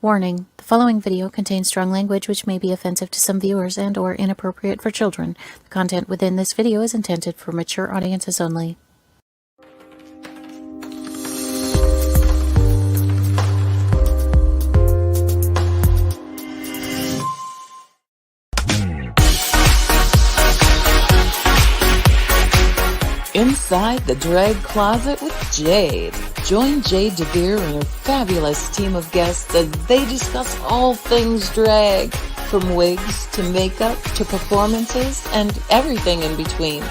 Warning, the following video contains strong language which may be offensive to some viewers and/or inappropriate for children. The content within this video is intended for mature audiences only. Inside the Drag Closet with Jade. Join Jade DeVere and her fabulous team of guests as they discuss all things drag, from wigs to makeup to performances and everything in between.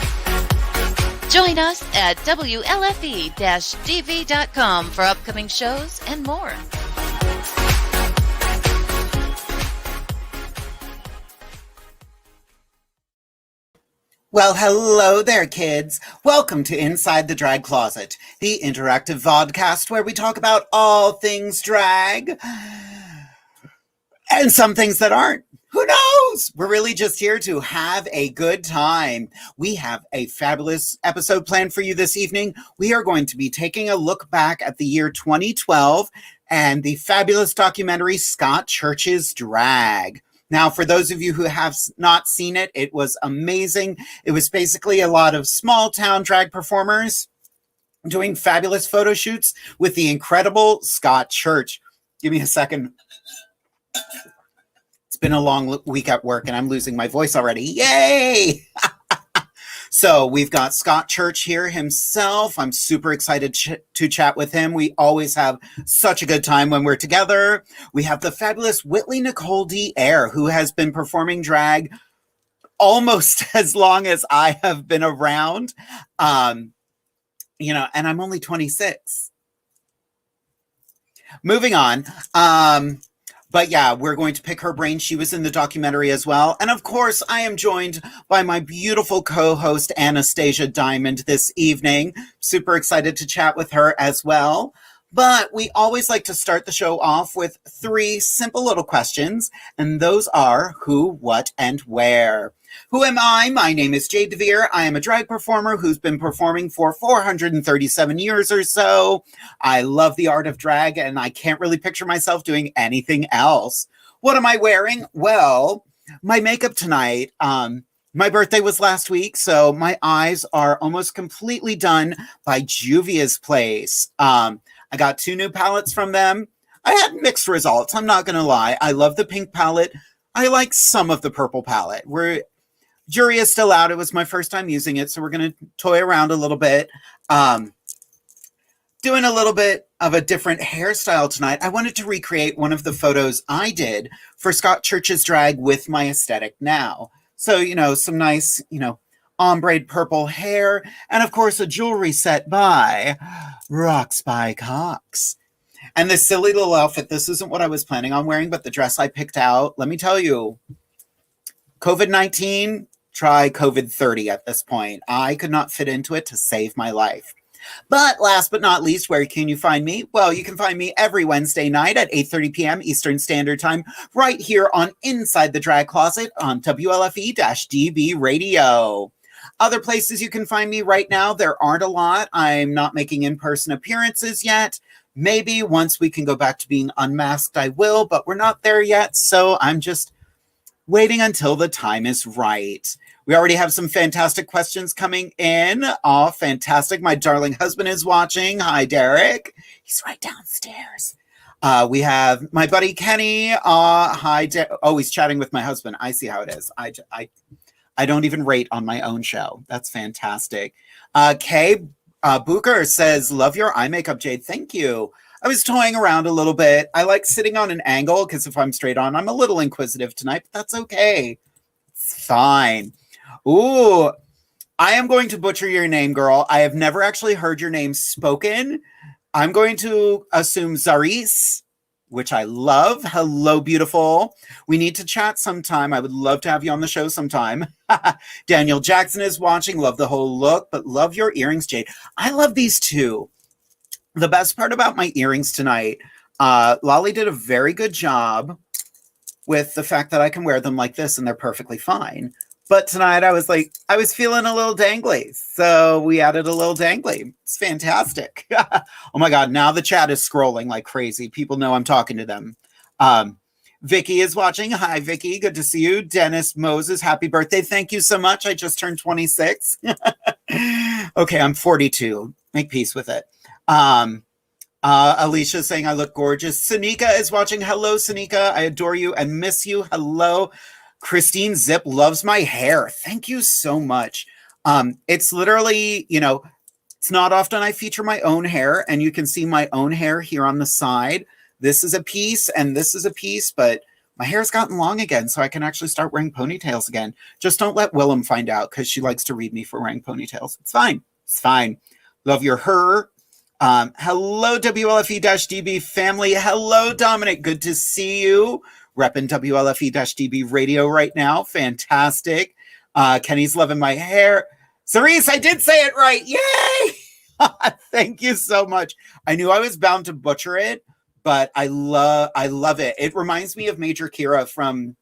Join us at WLFE-DV.com for upcoming shows and more. Well, hello there, kids. Welcome to Inside the Drag Closet, the interactive vodcast where we talk about all things drag and some things that aren't. Who knows? We're really just here to have a good time. We have a fabulous episode planned for you this evening. We are going to be taking a look back at the year 2012 and the fabulous documentary Scott Church's Drag. Now, for those of you who have not seen it, it was amazing. It was basically a lot of small town drag performers doing fabulous photo shoots with the incredible Scott Church. Give me a second. It's been a long week at work and I'm losing my voice already. Yay! So we've got Scott Church here himself. I'm super excited to chat with him. We always have such a good time when we're together. We have the fabulous Whitley Nicole D'Air, who has been performing drag almost as long as I have been around. And I'm only 26. Moving on. But yeah, we're going to pick her brain. She was in the documentary as well. And of course, I am joined by my beautiful co-host, Anastasia Diamond, this evening. Super excited to chat with her as well. But we always like to start the show off with 3 simple little questions. And those are who, what, and where. Who am I? My name is Jade DeVere. I am a drag performer who's been performing for 437 years or so. I love the art of drag and I can't really picture myself doing anything else. What am I wearing? Well, my makeup tonight. My birthday was last week, so my eyes are almost completely done by Juvia's Place. I got 2 new palettes from them. I had mixed results, I'm not going to lie. I love the pink palette. I like some of the purple palette. Jury is still out. It was my first time using it, so we're going to toy around a little bit. Doing a little bit of a different hairstyle tonight. I wanted to recreate one of the photos I did for Scott Church's Drag with my aesthetic now. So, some nice, ombre purple hair, and of course a jewelry set by Rocks by Cox. And this silly little outfit, this isn't what I was planning on wearing, but the dress I picked out, let me tell you, COVID-19, try COVID-30 at this point. I could not fit into it to save my life. But last but not least, where can you find me? Well, you can find me every Wednesday night at 8:30 p.m. Eastern Standard Time, right here on Inside the Drag Closet on WLFE-DB Radio. Other places you can find me right now, there aren't a lot. I'm not making in-person appearances yet. Maybe once we can go back to being unmasked, I will, but we're not there yet, so I'm just waiting until the time is right. We already have some fantastic questions coming in. Oh, fantastic. My darling husband is watching. Hi, Derek. He's right downstairs. We have my buddy Kenny. Hi, oh, he's chatting with my husband. I see how it is. I don't even rate on my own show. That's fantastic. Kay Booker says, love your eye makeup, Jade. Thank you. I was toying around a little bit. I like sitting on an angle because if I'm straight on, I'm a little inquisitive tonight, but that's okay. It's fine. Ooh, I am going to butcher your name, girl. I have never actually heard your name spoken. I'm going to assume Zaris, which I love. Hello, beautiful. We need to chat sometime. I would love to have you on the show sometime. Daniel Jackson is watching. Love the whole look, but love your earrings, Jade. I love these too. The best part about my earrings tonight, Lolly did a very good job with the fact that I can wear them like this and they're perfectly fine. But tonight I was feeling a little dangly. So we added a little dangly. It's fantastic. Oh my God. Now the chat is scrolling like crazy. People know I'm talking to them. Vicky is watching. Hi, Vicky. Good to see you. Dennis Moses, happy birthday. Thank you so much. I just turned 26. Okay, I'm 42. Make peace with it. Alicia saying I look gorgeous. Sanika is watching. Hello, Sanika. I adore you and miss you. Hello. Christine Zip loves my hair. Thank you so much. It's literally, it's not often I feature my own hair, and you can see my own hair here on the side. This is a piece and this is a piece, but my hair's gotten long again, so I can actually start wearing ponytails again. Just don't let Willem find out, because she likes to read me for wearing ponytails. It's fine. It's fine. Love your her. Hello, WLFE-DB family. Hello, Dominic. Good to see you. Repping WLFE-DB radio right now. Fantastic. Kenny's loving my hair. Cerise, I did say it right. Yay! Thank you so much. I knew I was bound to butcher it, but I love it. It reminds me of Major Kira from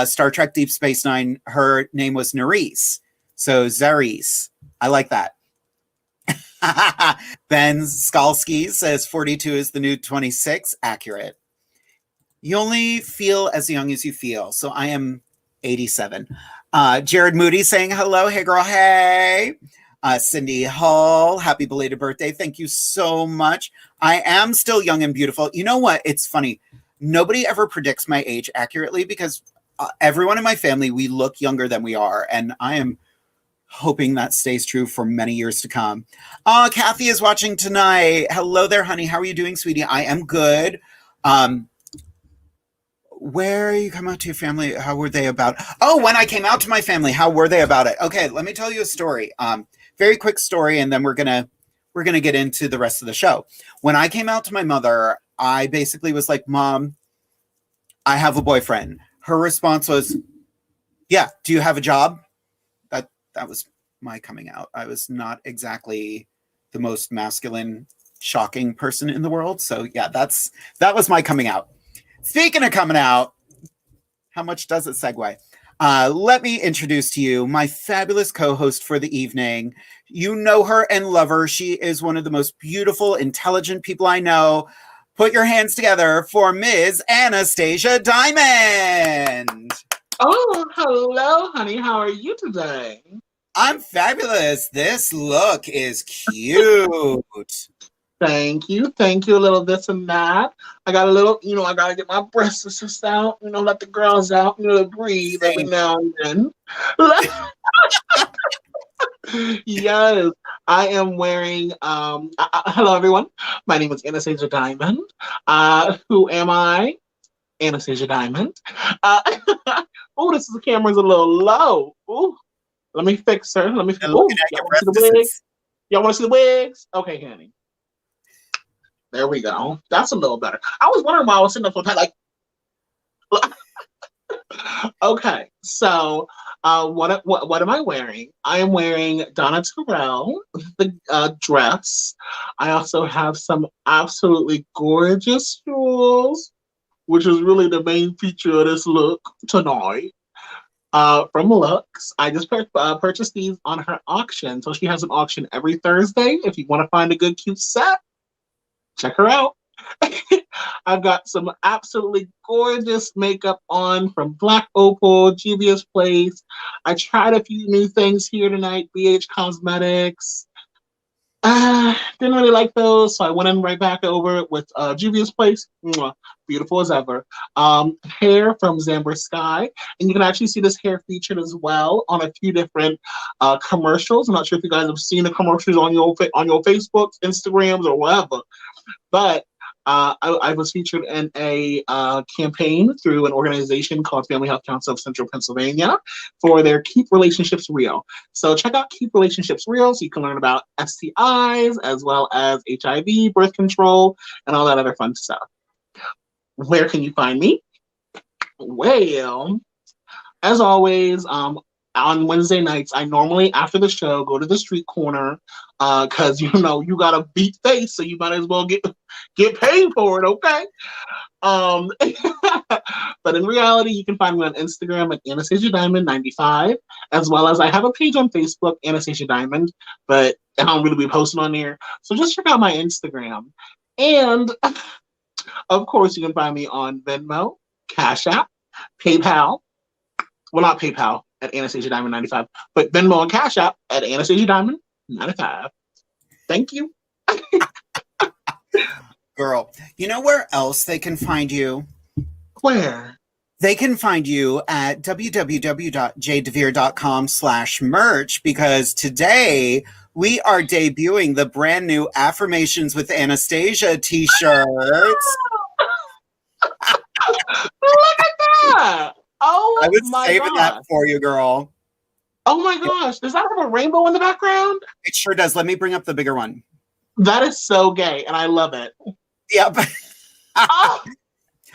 Star Trek Deep Space Nine. Her name was Nerys. So Zaris. I like that. Ben Skalski says 42 is the new 26. Accurate. You only feel as young as you feel. So I am 87. Jared Moody saying hello. Hey, girl. Hey. Cindy Hall, happy belated birthday. Thank you so much. I am still young and beautiful. You know what? It's funny. Nobody ever predicts my age accurately, because everyone in my family, we look younger than we are. And I am hoping that stays true for many years to come. Kathy is watching tonight. Hello there, honey. How are you doing, sweetie? I am good. Where you come out to your family, how were they about? Oh, when I came out to my family, how were they about it? Okay, let me tell you a story. Very quick story, and then we're gonna get into the rest of the show. When I came out to my mother, I basically was like, Mom, I have a boyfriend. Her response was, yeah, do you have a job? That was my coming out. I was not exactly the most masculine, shocking person in the world. So yeah, that was my coming out. Speaking of coming out, how much does it segue? Let me introduce to you my fabulous co-host for the evening. You know her and love her. She is one of the most beautiful, intelligent people I know. Put your hands together for Ms. Anastasia Diamond. Oh, hello, honey. How are you today? I'm fabulous. This look is cute. Thank you. Thank you. A little this and that. I got a little, I got to get my breasts just out, let the girls out, breathe every now and then. Yes, I am wearing, hello, everyone. My name is Anastasia Diamond. Who am I? Anastasia Diamond. Oh, the camera's a little low. Ooh, let me fix her. Let me fix her. Y'all want to see the wigs? Y'all want to see the wigs? Okay, honey. There we go. That's a little better. I was wondering why I was sitting up so tight, like. Okay, so what am I wearing? I am wearing Donna Terrell, the dress. I also have some absolutely gorgeous jewels, which is really the main feature of this look tonight. From Lux. I just purchased these on her auction. So she has an auction every Thursday. If you want to find a good, cute set, check her out. I've got some absolutely gorgeous makeup on from Black Opal, Juvia's Place. I tried a few new things here tonight, BH Cosmetics. Didn't really like those, so I went in right back over it with Juvia's Place. Mwah, beautiful as ever. Hair from Zamber Sky, and you can actually see this hair featured as well on a few different commercials. I'm not sure if you guys have seen the commercials on your Facebooks, Instagrams, or whatever, but I was featured in a campaign through an organization called Family Health Council of Central Pennsylvania for their Keep Relationships Real. So check out Keep Relationships Real so you can learn about STIs as well as HIV, birth control, and all that other fun stuff. Where can you find me? Well, as always, on Wednesday nights, I normally, after the show, go to the street corner because, you got a beat face, so you might as well get paid for it, okay? But in reality, you can find me on Instagram at Anastasia Diamond 95, as well as I have a page on Facebook, Anastasia Diamond, but I don't really be posting on there. So just check out my Instagram. And Of course, you can find me on Venmo, Cash App, PayPal. Well, not PayPal at Anastasia Diamond 95, but Venmo and Cash App at Anastasia Diamond 95. Thank you. Girl, you know where else they can find you? Where? They can find you at www.jadedevere.com/merch, because today we are debuting the brand new Affirmations with Anastasia t-shirts. Look at that! Oh I was my saving gosh. that for you, girl. Oh my gosh. Does that have a rainbow in the background? It sure does. Let me bring up the bigger one. That is so gay, and I love it. Yep. Oh,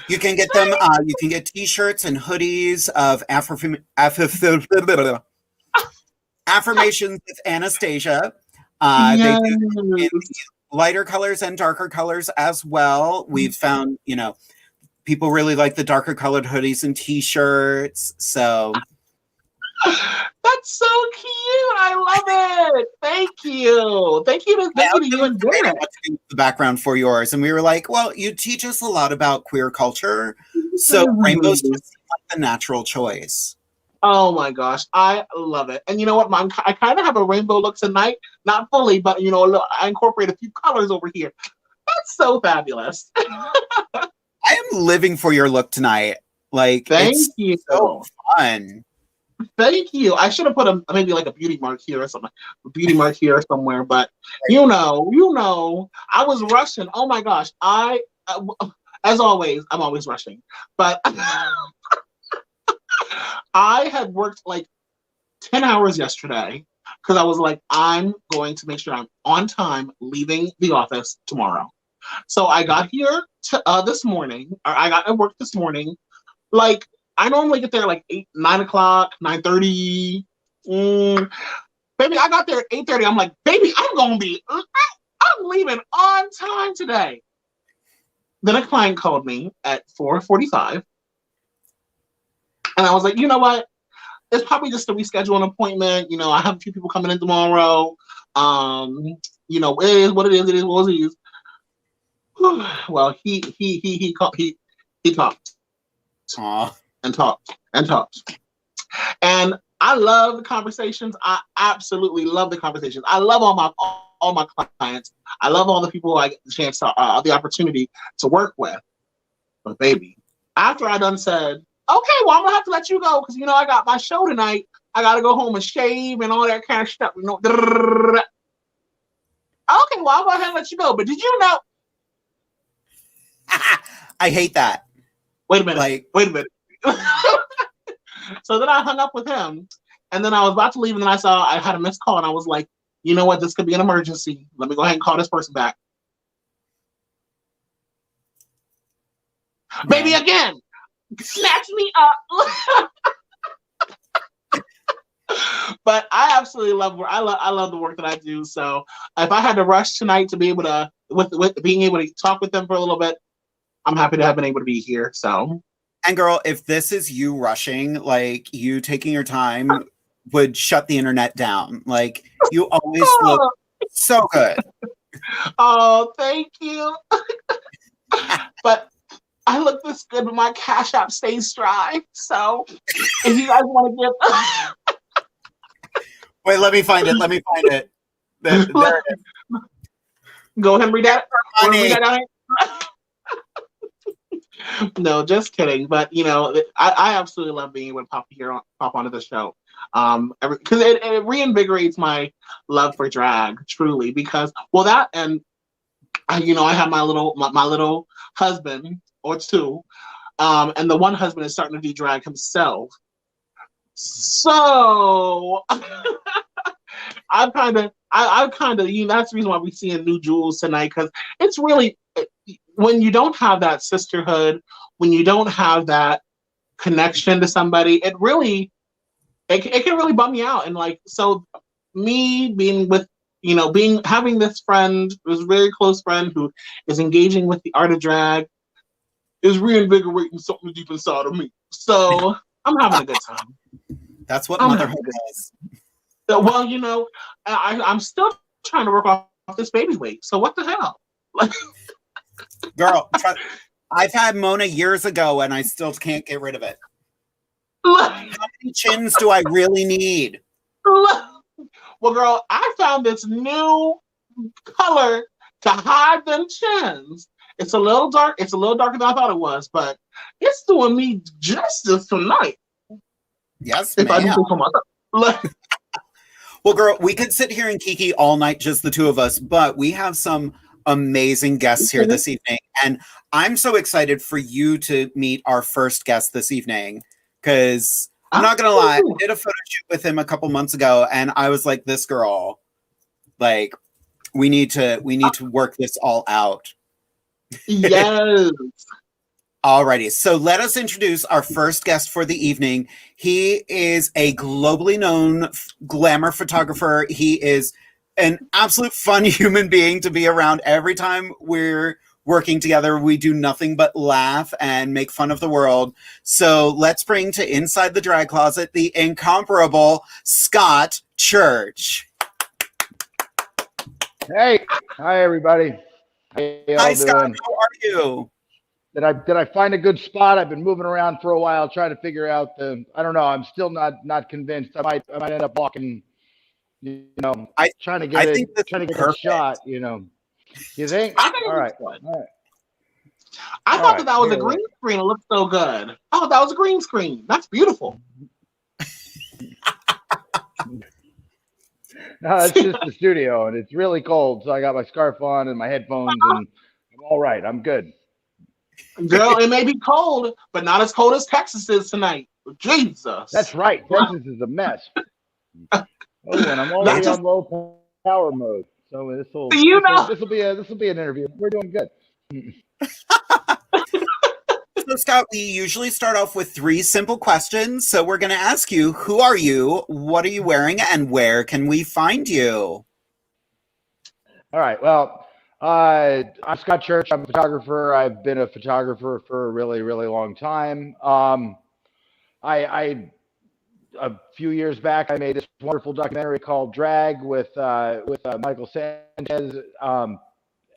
You can get them. You can get t-shirts and hoodies of Affirmations with Anastasia. They yes. do in lighter colors and darker colors as well. We've found, people really like the darker colored hoodies and t-shirts. So That's so cute. I love it. Thank you. Thank you to you and Derek. what to do with the background for yours, and we were like, well, you teach us a lot about queer culture, so rainbows just seem like the natural choice. Oh my gosh, I love it. And you know what, Mom? I kind of have a rainbow look tonight. Not fully, but I incorporate a few colors over here. That's so fabulous. I am living for your look tonight. Like, Thank it's you. so fun. Thank you. I should have put maybe like a beauty mark here or something. A beauty mark here or somewhere. But I was rushing. Oh my gosh. As always, I'm always rushing. But I had worked like 10 hours yesterday because I was like, I'm going to make sure I'm on time leaving the office tomorrow. So I got here this morning, or I got at work this morning. Like, I normally get there like 9 o'clock, 9:30. Baby, I got there at 8:30. I'm like, baby, I'm leaving on time today. Then a client called me at 4:45. And I was like, you know what? It's probably just to reschedule an appointment. I have a few people coming in tomorrow. It is what it is. It is what it is. Well, he talked. Aww. And talked. And I love the conversations. I absolutely love the conversations. I love all my clients. I love all the people I get the chance to the opportunity to work with. But baby, after I done said, okay, well, I'm gonna have to let you go because I got my show tonight. I gotta go home and shave and all that kind of stuff. Okay, well, I'll go ahead and let you go. But did you know? I hate that. Wait a minute. So then I hung up with him, and then I was about to leave, and then I saw I had a missed call, and I was like, you know what? This could be an emergency. Let me go ahead and call this person back. Yeah. Baby, again, snatch me up. But I absolutely love work. I love the work that I do. So if I had to rush tonight to be able to with being able to talk with them for a little bit, I'm happy to have been able to be here. So. And girl, if this is you rushing, like you taking your time would shut the internet down. Like you always look so good. Oh, thank you. But I look this good, but my Cash App stays dry. So if you guys want to give Wait, let me find it. There it is. Go ahead and read that. Money. No, just kidding. But I absolutely love being able to pop onto the show, because it reinvigorates my love for drag, truly. Because that, and I have my little husband or two, and the one husband is starting to do drag himself. So I've kind of that's the reason why we're seeing new jewels tonight, because it's really, when you don't have that sisterhood, when you don't have that connection to somebody, it can really bum me out. And like, so me being with, having this friend, this very close friend who is engaging with the art of drag is reinvigorating something deep inside of me. So I'm having a good time. That's what motherhood is. Well, I'm still trying to work off this baby weight. So what the hell? Like, Girl, I've had Mona years ago and I still can't get rid of it. Look, How many chins do I really need? look. Well, girl, I found this new color to hide them chins. It's a little dark. It's a little darker than I thought it was, but it's doing me justice tonight. Yes, If I do ma'am. think for myself. Look. Well, girl, we could sit here and kiki all night, just the two of us, but we have some amazing guests here this evening. And I'm so excited for you to meet our first guest this evening, because I'm not going to lie, I did a photo shoot with him a couple months ago, and I was like, this girl, like, we need to work this all out. Yes. Alrighty, so let us introduce our first guest for the evening. He is a globally known glamour photographer. He is an absolute fun human being to be around. Every time we're working together, we do nothing but laugh and make fun of the world. So let's bring to Inside the Drag Closet the incomparable Scott Church. Hey, hi everybody. How y'all Hi, Scott. doing? How are you? Did I find a good spot? I've been moving around for a while, trying to figure out I don't know. I'm still not convinced. I might end up walking. Trying to get a shot. You think? I think All right. it looks good. All right. I All thought right, that was a here, green screen. It looked so good. I thought that was a green screen. That's beautiful. No, it's just the studio, and it's really cold, so I got my scarf on and my headphones, and I'm all right. I'm good. Girl, it may be cold, but not as cold as Texas is tonight. Jesus. That's right. Texas is a mess. Oh, and I'm already on low power mode, so this will be an interview. We're doing good. So, Scott, we usually start off with 3 simple questions. So we're going to ask you, who are you, what are you wearing, and where can we find you? All right. Well, I'm Scott Church. I'm a photographer. I've been a photographer for a really, really long time. A few years back, I made this wonderful documentary called Drag with Michael Sanchez.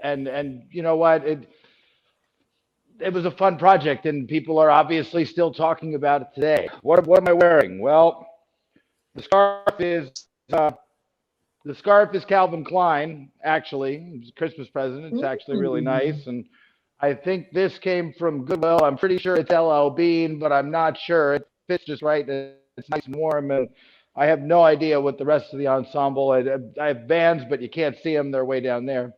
And you know what? It was a fun project, and people are obviously still talking about it today. What am I wearing? Well, the scarf is Calvin Klein. Actually, it was a Christmas present. It's actually really nice, and I think this came from Goodwill. I'm pretty sure it's LL Bean, but I'm not sure. It fits just right. It's nice and warm, and I have no idea what the rest of the ensemble. I have bands, but you can't see them. They're way down there.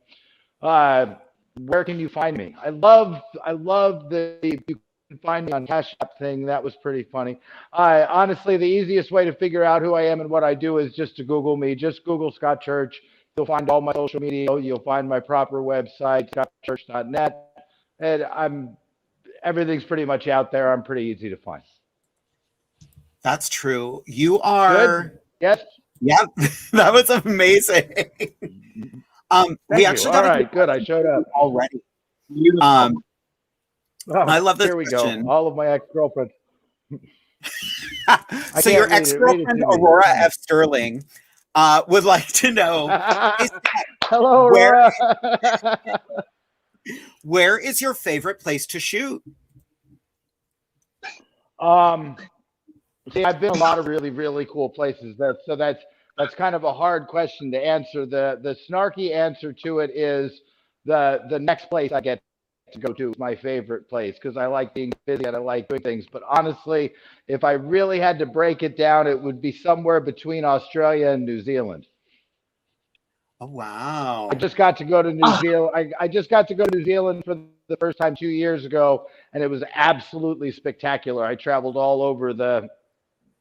Where can you find me? I love the you can find me on Cash App thing. That was pretty funny. Honestly, the easiest way to figure out who I am and what I do is just to Google me. Just Google Scott Church. You'll find all my social media. You'll find my proper website, scottchurch.net. And everything's pretty much out there. I'm pretty easy to find. That's true. You are. Good? Yes. Yeah, that was amazing. We actually got all right. Good. I showed up already. I love this Here we question. go. All of my ex-girlfriends. So your ex-girlfriend Aurora F. Sterling would like to know, hello, Aurora. Where is your favorite place to shoot? See, I've been a lot of really, really cool places. That's kind of a hard question to answer. The snarky answer to it is the next place I get to go to is my favorite place, because I like being busy and I like doing things. But honestly, if I really had to break it down, it would be somewhere between Australia and New Zealand. Oh, wow. I just got to go to New Zealand. I just got to go to New Zealand for the first time 2 years ago, and it was absolutely spectacular. I traveled all over the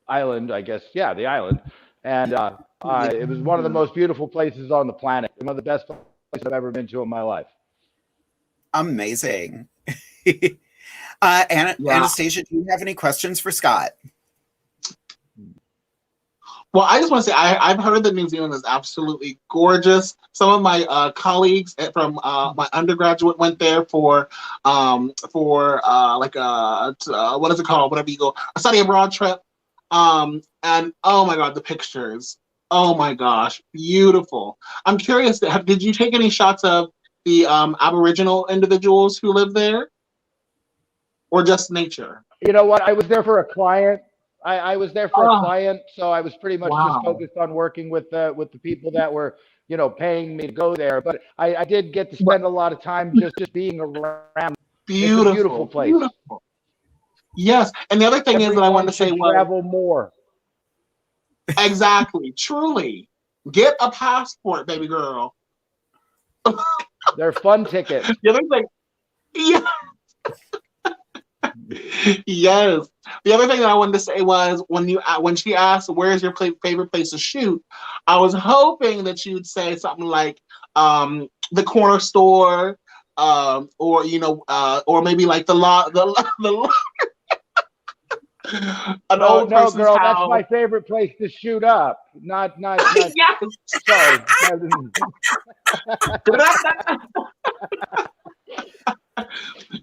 island, I guess. Yeah, the island. And it was one of the most beautiful places on the planet. One of the best places I've ever been to in my life. Amazing. Anastasia, do you have any questions for Scott? Well, I just want to say I've heard that New Zealand is absolutely gorgeous. Some of my colleagues from my undergraduate went there for what is it called? Whatever you go, a study abroad trip. And oh my God, the pictures. Oh my gosh, beautiful. I'm curious, did you take any shots of the Aboriginal individuals who live there, or just nature? You know what? I was there for a client. I was there for a client, so I was pretty much just Wow. focused on working with the people that were, you know, paying me to go there. But I did get to spend a lot of time just being around. Beautiful, It's a beautiful place. Beautiful. Yes, and the other thing is that I wanted to say was travel more. Exactly, truly, get a passport, baby girl. They're fun tickets. The other thing, yeah. Yes. The other thing that I wanted to say was when she asked where's your favorite place to shoot, I was hoping that you would say something like the corner store, or you know, or maybe like the an old no, person's girl, house. that's my favorite place to shoot up. Not Yes. sorry.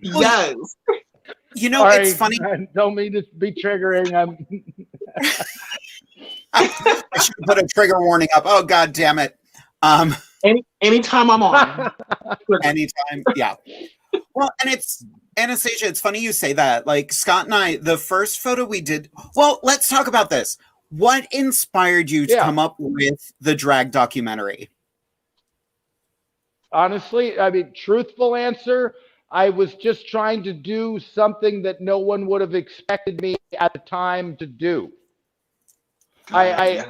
Yes. You know, Sorry, it's funny. I don't mean to be triggering. I should put a trigger warning up. Oh, God damn it. Anytime I'm on. Anytime. Yeah. Well, and it's, Anastasia, it's funny you say that. Like, Scott and I, the first photo we did, well, let's talk about this. What inspired you to come up with the drag documentary? Honestly, I mean, truthful answer, I was just trying to do something that no one would have expected me at the time to do. I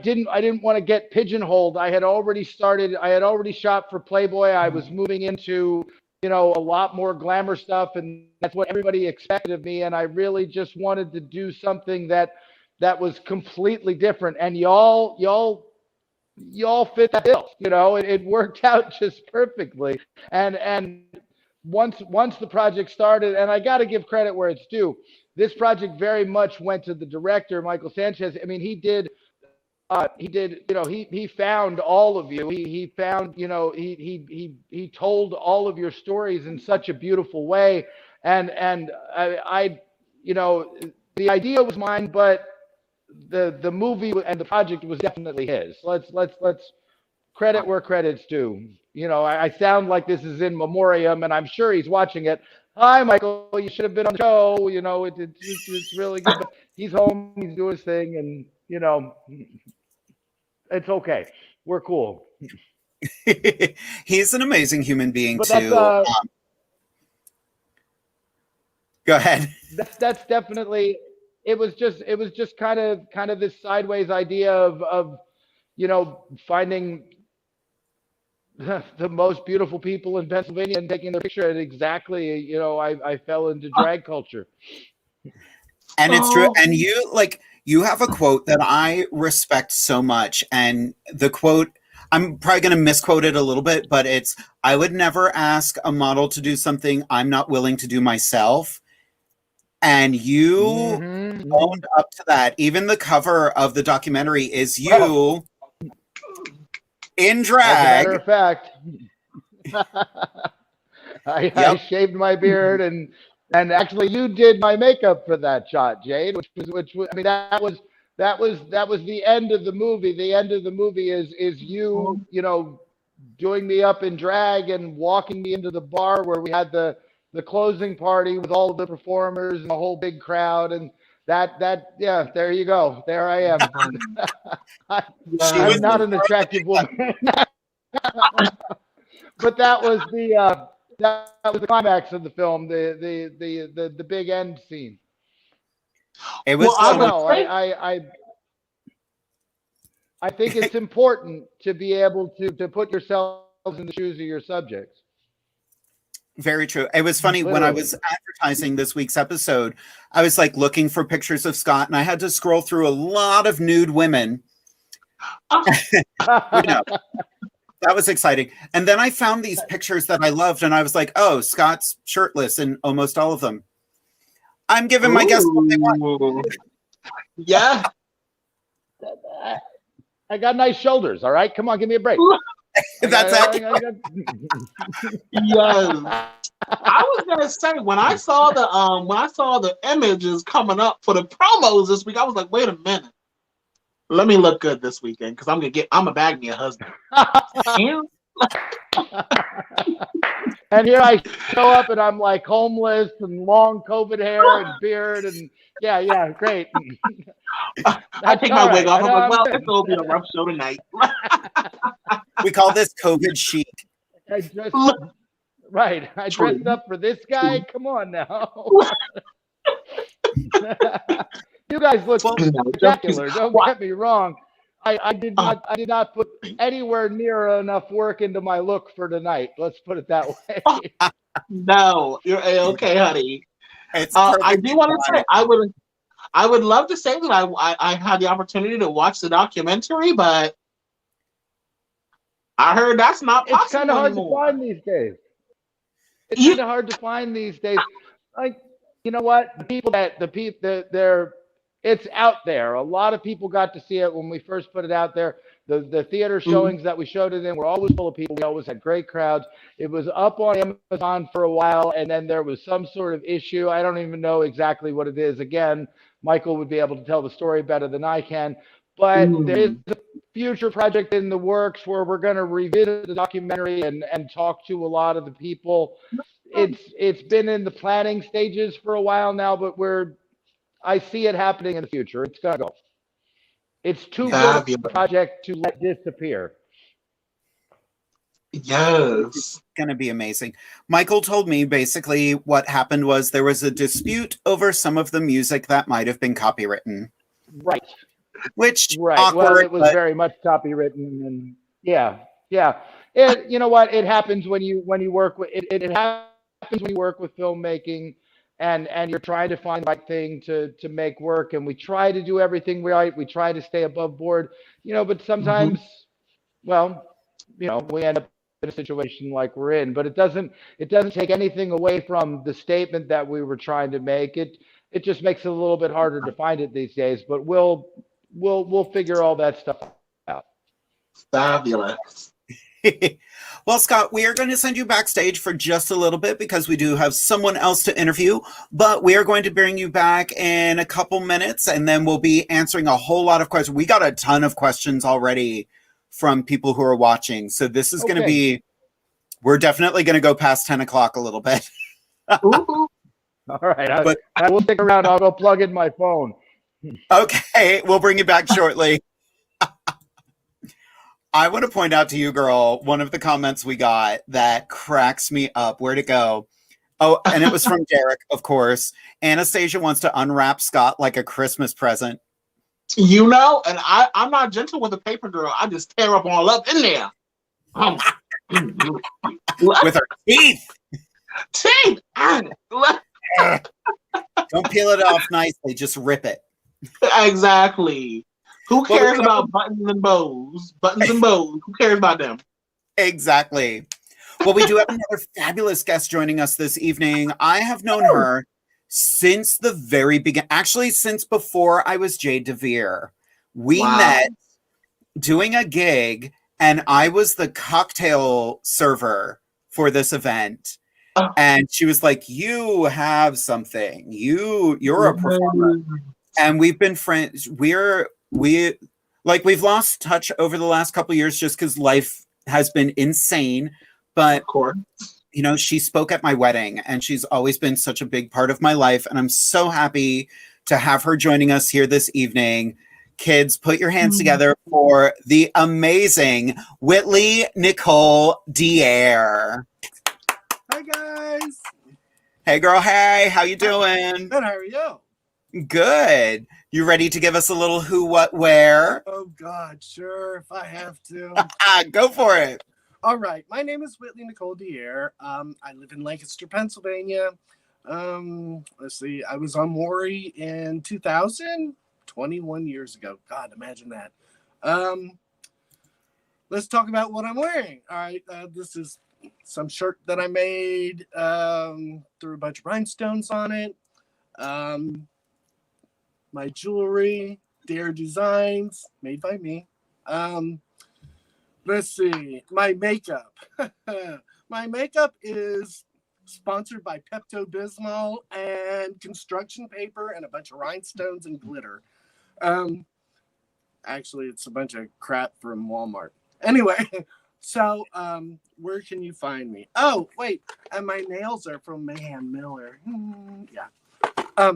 didn't want to get pigeonholed. I had already shot for Playboy. I was moving into, you know, a lot more glamour stuff, and that's what everybody expected of me. And I really just wanted to do something that was completely different. And y'all fit that bill. You know, it worked out just perfectly. And once the project started, and I got to give credit where it's due, this project very much went to the director, Michael Sanchez. I mean, he did, you know, he found all of you. He found, you know, he told all of your stories in such a beautiful way. And I, you know, the idea was mine, but the movie and the project was definitely his. Let's credit where credit's due. You know, I sound like this is in memoriam, and I'm sure he's watching it. Hi, Michael. You should have been on the show. You know, it's really good. But he's home. He's doing his thing, and you know, it's okay. We're cool. He's an amazing human being But too. that's, Go ahead. That's definitely. It was just kind of this sideways idea of you know, finding the most beautiful people in Pennsylvania and taking their picture. And exactly, you know, I fell into drag culture. And it's true. And you have a quote that I respect so much. And the quote, I'm probably going to misquote it a little bit, but it's, I would never ask a model to do something I'm not willing to do myself. And you owned up to that. Even the cover of the documentary is you in drag. As a matter of fact, I shaved my beard, and actually you did my makeup for that shot, Jade. Which I mean, that was the end of the movie. The end of the movie is you know, doing me up in drag and walking me into the bar where we had the closing party with all of the performers and the whole big crowd, and that there you go. There I am. I'm not an attractive woman. But that was the climax of the film, the big end scene. It was I think it's important to be able to put yourselves in the shoes of your subjects. Very true. It was funny when I was advertising this week's episode, I was like looking for pictures of Scott, and I had to scroll through a lot of nude women. That was exciting. And then I found these pictures that I loved, and I was like, oh, Scott's shirtless in almost all of them. I'm giving my guests what they want. Yeah. I got nice shoulders. All right. Come on, give me a break. That's it. Yes. I was gonna say, when I saw the images coming up for the promos this week, I was like, wait a minute. Let me look good this weekend because I'm gonna bag me a husband. Damn. And here I show up and I'm like homeless and long COVID hair and beard and yeah, great. I That's take all my wig right. off. I I'm know like, I'm well, good. it's gonna be a rough show tonight. We call this COVID chic. I dressed Look, right. I dressed true. up for this guy. Come on now. You guys look Well, No, spectacular. Don't what? get me wrong. I did not put anywhere near enough work into my look for tonight. Let's put it that way. No, you're okay, honey. it's I perfectly do want to fine. say I would love to say that I had the opportunity to watch the documentary, but I heard that's not It's kind of possible hard to anymore. find these days. It's Yeah. kind of hard to find these days. Like, you know what? It's out there. A lot of people got to see it when we first put it out there. The theater showings that we showed it in were always full of people. We always had great crowds. It was up on Amazon for a while, and then there was some sort of issue. I don't even know exactly what it is. Again, Michael would be able to tell the story better than I can. But there is a future project in the works where we're going to revisit the documentary and talk to a lot of the people. It's been in the planning stages for a while now, but I see it happening in the future. It's gonna go. It's too good a project to let disappear. Yes. Going to be amazing. Michael told me basically what happened was there was a dispute over some of the music that might have been copywritten. Right. Which Right. awkward, Well, it was but very much copywritten, and yeah. You know what? It happens when you work with it. It happens when you work with filmmaking, and you're trying to find the right thing to make work. And we try to do everything right. We try to stay above board. But sometimes, well, we end up in a situation like we're in. But it doesn't take anything away from the statement that we were trying to make. It just makes it a little bit harder to find it these days. But we'll figure all that stuff out. Fabulous. Well, Scott, we are going to send you backstage for just a little bit because we do have someone else to interview, but we are going to bring you back in a couple minutes and then we'll be answering a whole lot of questions. We got a ton of questions already from people who are watching. So this is going to be, we're definitely going to go past 10 o'clock a little bit. Ooh. All right. I will stick around. I'll go plug in my phone. Okay. We'll bring you back shortly. I want to point out to you, girl, one of the comments we got that cracks me up. Where'd it go? Oh, and it was from Derek, of course. Anastasia wants to unwrap Scott like a Christmas present. And I'm not gentle with a paper girl. I just tear up all up in there. With her teeth. Teeth! Don't peel it off nicely. Just rip it. Exactly. Who cares about buttons and bows? Buttons and bows. Who cares about them? Exactly. Well, we do have another fabulous guest joining us this evening. I have known her since the very beginning. Actually, since before I was Jade DeVere. We met doing a gig, and I was the cocktail server for this event. And she was like, "You have something. You're a performer." And we've been friends. We've lost touch over the last couple of years just because life has been insane. But, she spoke at my wedding and she's always been such a big part of my life. And I'm so happy to have her joining us here this evening. Kids, put your hands together for the amazing Whitley Nicole DeVere. Hi, guys. Hey, girl. Hey, how you doing? Good. How are you? Good. You ready to give us a little who, what, where? Oh, God. Sure. If I have to. Go for it. All right. My name is Whitley Nicole DeVere. I live in Lancaster, Pennsylvania. Let's see. I was on Maury in 2000, 21 years ago. God, imagine that. Let's talk about what I'm wearing. All right. This is some shirt that I made. Threw a bunch of rhinestones on it. My jewelry, Dare Designs, made by me. Let's see, my makeup. My makeup is sponsored by Pepto-Bismol and construction paper and a bunch of rhinestones and glitter. Actually, it's a bunch of crap from Walmart. Anyway, so where can you find me? Oh, wait, and my nails are from Mayhem Miller. Yeah.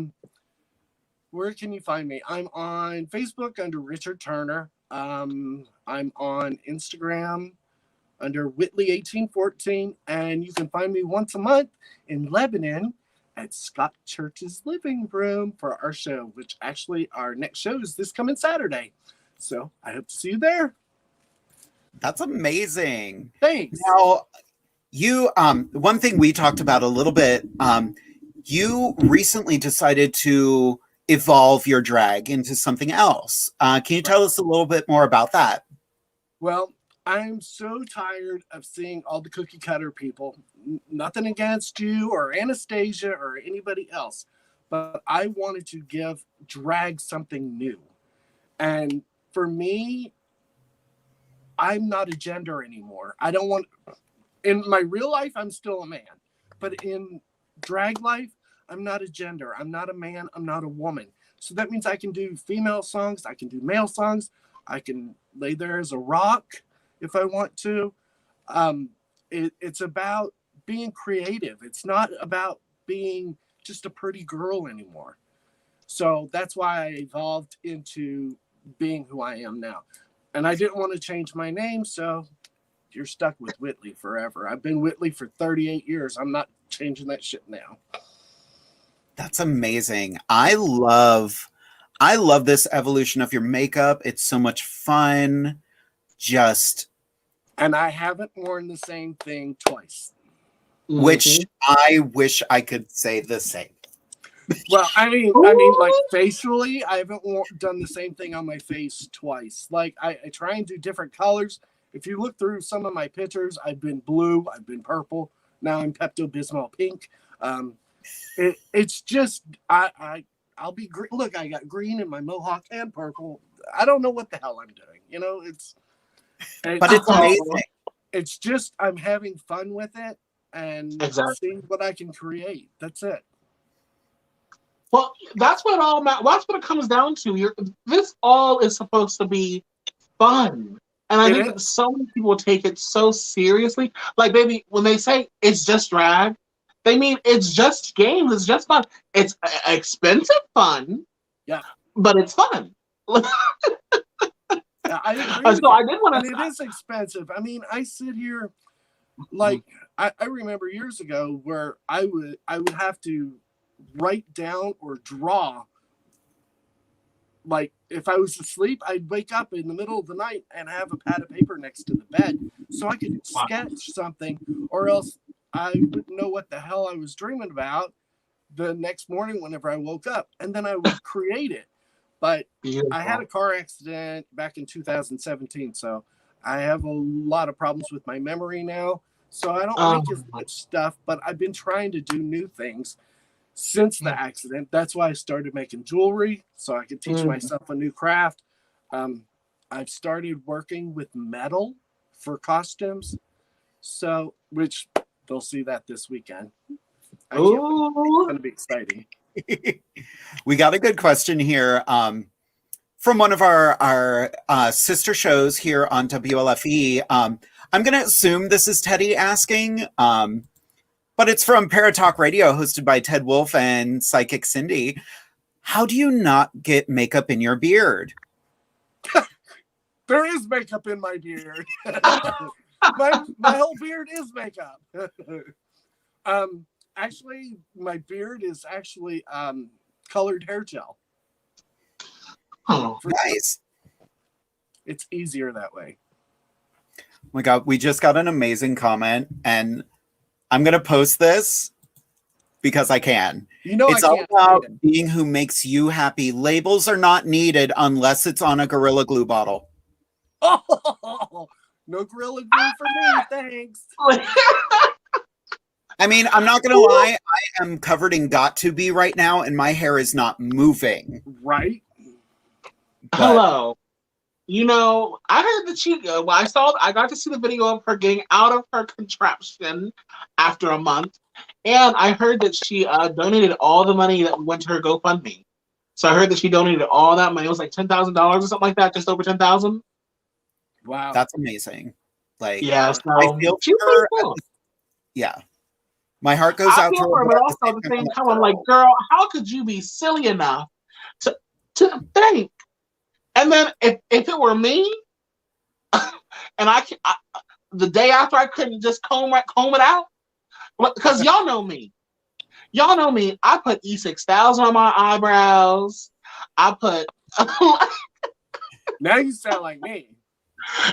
Where can you find me? I'm on Facebook under Richard Turner. I'm on Instagram under Whitley1814, and you can find me once a month in Lebanon at Scott Church's living room for our show, which actually our next show is this coming Saturday. So I hope to see you there. That's amazing. Thanks. Now, you one thing we talked about a little bit, you recently decided to evolve your drag into something else. Can you tell us a little bit more about that? Well, I'm so tired of seeing all the cookie cutter people. Nothing against you or Anastasia or anybody else, but I wanted to give drag something new. And for me, I'm not a gender anymore. I don't want, in my real life, I'm still a man, but in drag life, I'm not a gender. I'm not a man. I'm not a woman. So that means I can do female songs. I can do male songs. I can lay there as a rock if I want to. It's about being creative. It's not about being just a pretty girl anymore. So that's why I evolved into being who I am now. And I didn't want to change my name, so you're stuck with Whitley forever. I've been Whitley for 38 years. I'm not changing that shit now. That's amazing. I love this evolution of your makeup. It's so much fun. And I haven't worn the same thing twice. Which I wish I could say the same. Well, I mean, like facially, I haven't done the same thing on my face twice. Like I try and do different colors. If you look through some of my pictures, I've been blue, I've been purple. Now I'm Pepto-Bismol pink. It's just I'll be green. Look, I got green in my mohawk and purple. I don't know what the hell I'm doing. You know, but it's amazing. It's just I'm having fun with it and seeing what I can create. That's it. Well, that's what that's what it comes down to. This all is supposed to be fun. And I think that so many people take it so seriously. Like, baby, when they say it's just drag, they mean it's just games, it's just fun. It's expensive fun, yeah, but it's fun. Yeah, I agree. So I did want to. It is expensive. I mean, I sit here, like I remember years ago where I would have to write down or draw. Like if I was asleep, I'd wake up in the middle of the night and have a pad of paper next to the bed so I could sketch something, or else I wouldn't know what the hell I was dreaming about the next morning whenever I woke up, and then I would create it. But I had a car accident back in 2017, so I have a lot of problems with my memory now. So I don't make as much stuff, but I've been trying to do new things since the accident. That's why I started making jewelry, so I could teach myself a new craft. I've started working with metal for costumes, so which they'll see that this weekend. It's going to be exciting. We got a good question here from one of our sister shows here on WLFE. I'm going to assume this is Teddy asking, but it's from Paratalk Radio, hosted by Ted Wolf and Psychic Cindy. How do you not get makeup in your beard? There is makeup in my beard. my whole beard is makeup. Actually, my beard is actually colored hair gel. Oh, nice. It's easier that way. Oh my God, we just got an amazing comment, and I'm going to post this because I can. You know, it's all about being who makes you happy. Labels are not needed unless it's on a Gorilla Glue bottle. Oh, no Gorilla Glue for me, thanks. I mean, I'm not going to lie. I am covered in Got To Be right now, and my hair is not moving. Right? But, hello. You know, I heard that I got to see the video of her getting out of her contraption after a month. And I heard that she donated all the money that went to her GoFundMe. So I heard that she donated all that money. It was like $10,000 or something like that, just over 10,000. Wow. That's amazing. Like, Yeah, so I feel she's for her. pretty cool. Yeah. My heart goes I out to feel her. for her, but also at the same time, I'm like, girl, how could you be silly enough to think? And then if it were me, and the day after I couldn't just comb it out, because y'all know me. Y'all know me. I put E6000 on my eyebrows. I put Now you sound like me.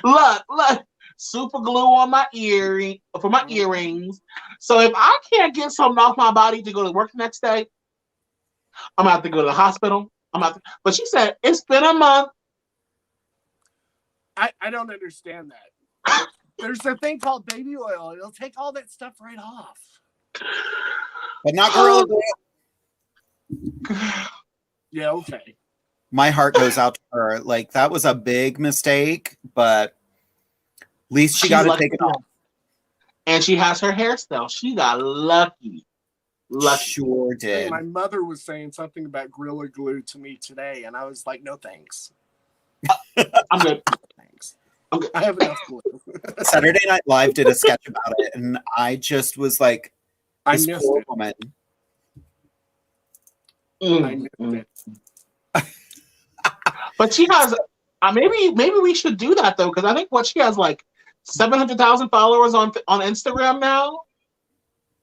look, super glue on my earrings. So if I can't get something off my body to go to work the next day, I'm gonna have to go to the hospital. But she said it's been a month. I don't understand that. There's a thing called baby oil. It'll take all that stuff right off. But not Gorilla Glue. Yeah, okay. My heart goes out to her. Like, that was a big mistake, but at least she got to take it off. And she has her hair still. She got lucky. Sure did. My mother was saying something about Gorilla Glue to me today, and I was like, no thanks. I'm good. Thanks. I have enough glue. Saturday Night Live did a sketch about it, and I just was like, I this missed poor it. woman. I missed it. But she has. Maybe we should do that though, because I think she has like 700,000 followers on Instagram now.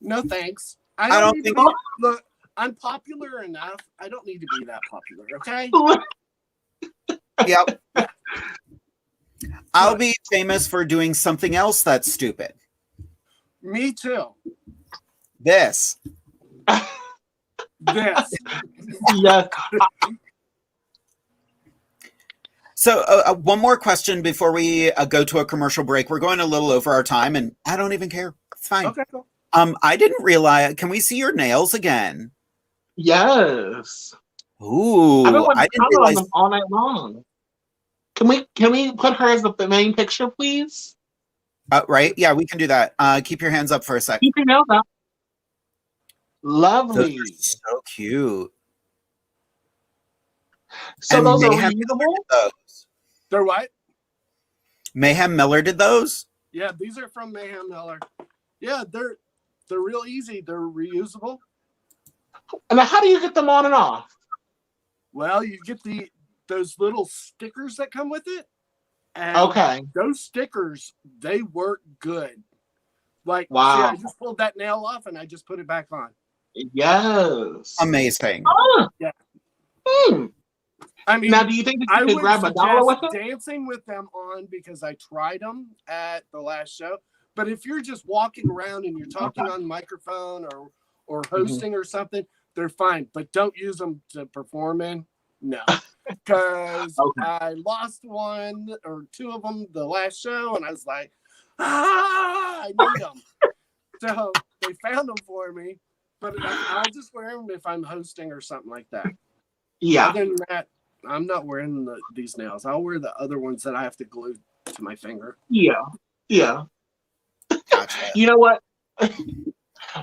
No thanks. I don't think. Look, I'm popular enough. I don't need to be that popular. Okay. Yep. I'll be famous for doing something else that's stupid. Me too. This. This. Yes. So one more question before we go to a commercial break. We're going a little over our time, and I don't even care. It's fine. Okay, cool. I didn't realize. Can we see your nails again? Yes. Ooh, I didn't realize. Them all night long. Can we put her as the main picture, please? Right? Yeah, we can do that. Keep your hands up for a second. Keep your nails up. Lovely. Those are so cute. So And those are Mayhem reusable? Miller did those. They're what? Mayhem Miller did those? Yeah, these are from Mayhem Miller. Yeah, they're real easy. They're reusable. And how do you get them on and off? Well, you get those little stickers that come with it. And Okay. those stickers, they work good. Like, Wow. see, I just pulled that nail off and I just put it back on. Yes. Amazing. Yeah. I mean, now, do you think that you could grab $1 with suggest it? dancing with them on because I tried them at the last show. But if you're just walking around and you're talking on microphone or hosting or something, they're fine. But don't use them to perform in. No, because I lost one or two of them the last show, and I was like, I need them. So they found them for me. But I'll just wear them if I'm hosting or something like that. Yeah. Other than that, I'm not wearing these nails. I'll wear the other ones that I have to glue to my finger. Yeah. Yeah. Gotcha. You know what?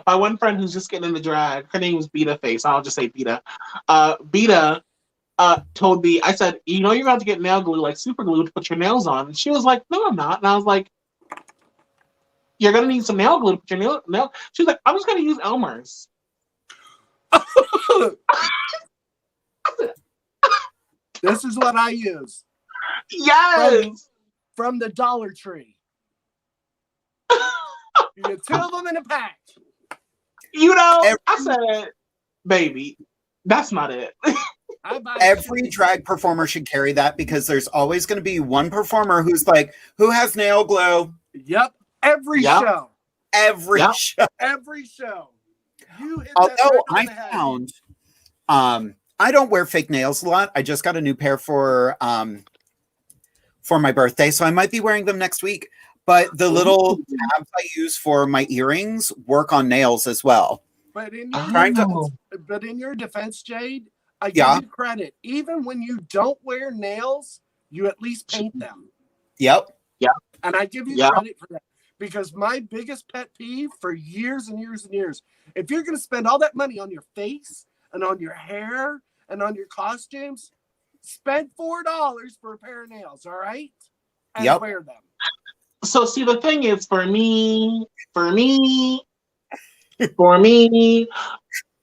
My one friend who's just getting into drag, her name was Beta Face. I'll just say Beta. Beta told me, I said, you know, you're about to get nail glue, like super glue, to put your nails on. And she was like, no, I'm not. And I was like, you're going to need some nail glue to put your nail. She was like, I'm just going to use Elmer's. This is what I use. Yes. From the Dollar Tree. You get two of them in a pack. You know, I said, baby, that's not it. Every drag performer should carry that because there's always going to be one performer who's like, who has nail glue? Yep. Every show. Every show. Every show. You hit Although that I found, I don't wear fake nails a lot. I just got a new pair for my birthday, so I might be wearing them next week. But the little tabs I use for my earrings work on nails as well. But in your defense, Jade, I give you credit. Even when you don't wear nails, you at least paint them. Yep. Yeah. And I give you credit for that. Because my biggest pet peeve for years and years and years, if you're going to spend all that money on your face and on your hair and on your costumes, spend $4 for a pair of nails, all right? And wear them. So see, the thing is, for me,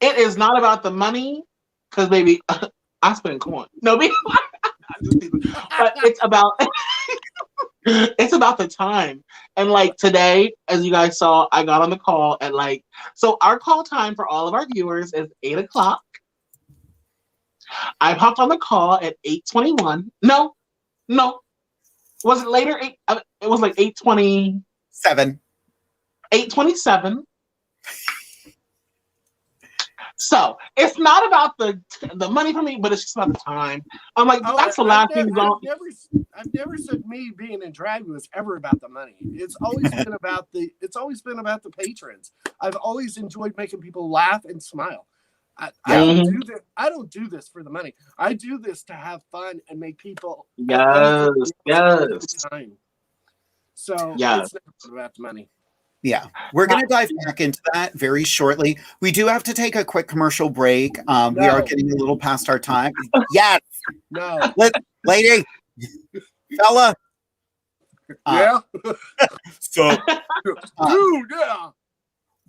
it is not about the money, because baby, I spend coin. No, baby, but it's about it's about the time. And like today, as you guys saw, I got on the call at so our call time for all of our viewers is 8:00. I popped on the call at 8:21. No. Was it later? It was like 8:27. 8:27. So it's not about the money for me, but it's just about the time. I'm like, that's the last thing. I've never said me being in drag was ever about the money. It's always been about the patrons. I've always enjoyed making people laugh and smile. I don't do this for the money. I do this to have fun and make people yes. Time. So it's never about the money. Yeah, we're going to dive back into that very shortly. We do have to take a quick commercial break. We are getting a little past our time. Yes. No. Lady. Fella. Yeah. So. Dude, yeah.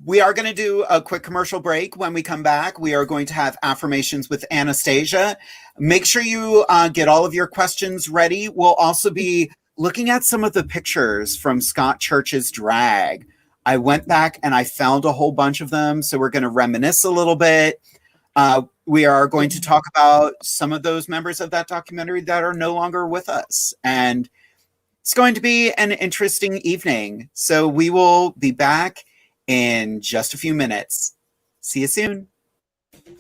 We are going to do a quick commercial break. When we come back, we are going to have affirmations with Anastasia. Make sure you get all of your questions ready. We'll also be looking at some of the pictures from Scott Church's drag. I went back and I found a whole bunch of them, so we're going to reminisce a little bit. We are going to talk about some of those members of that documentary that are no longer with us. And it's going to be an interesting evening. So we will be back in just a few minutes. See you soon.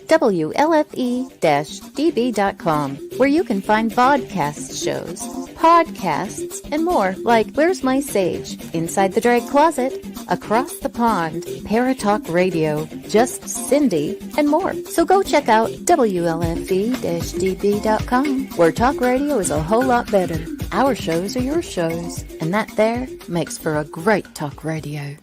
WLFE-DB.com, where you can find vodcast shows, podcasts, and more, like Where's My Sage, Inside the Drag Closet, Across the Pond, Paratalk Radio, Just Cindy, and more. So go check out WLFE-DB.com, where talk radio is a whole lot better. Our shows are your shows, and that there makes for a great talk radio.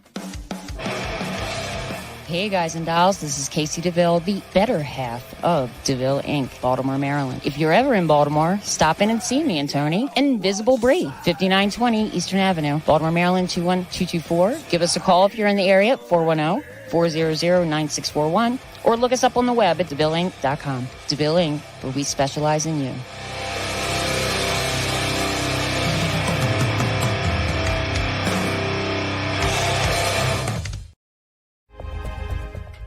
Hey guys and dolls, this is Casey DeVille, the better half of DeVille Inc., Baltimore, Maryland. If you're ever in Baltimore, stop in and see me and Tony. Invisible Brie, 5920 Eastern Avenue, Baltimore, Maryland, 21224. Give us a call if you're in the area at 410-400-9641, or look us up on the web at DeVilleInc.com. DeVille Inc., where we specialize in you.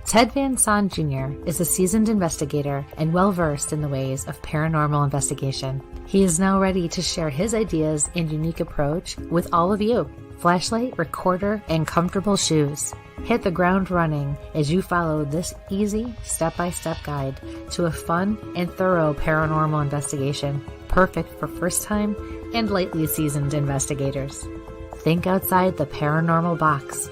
Ted Van Son Jr. is a seasoned investigator and well-versed in the ways of paranormal investigation. He is now ready to share his ideas and unique approach with all of you. Flashlight, recorder, and comfortable shoes. Hit the ground running as you follow this easy step-by-step guide to a fun and thorough paranormal investigation, perfect for first-time and lightly seasoned investigators. Think outside the paranormal box.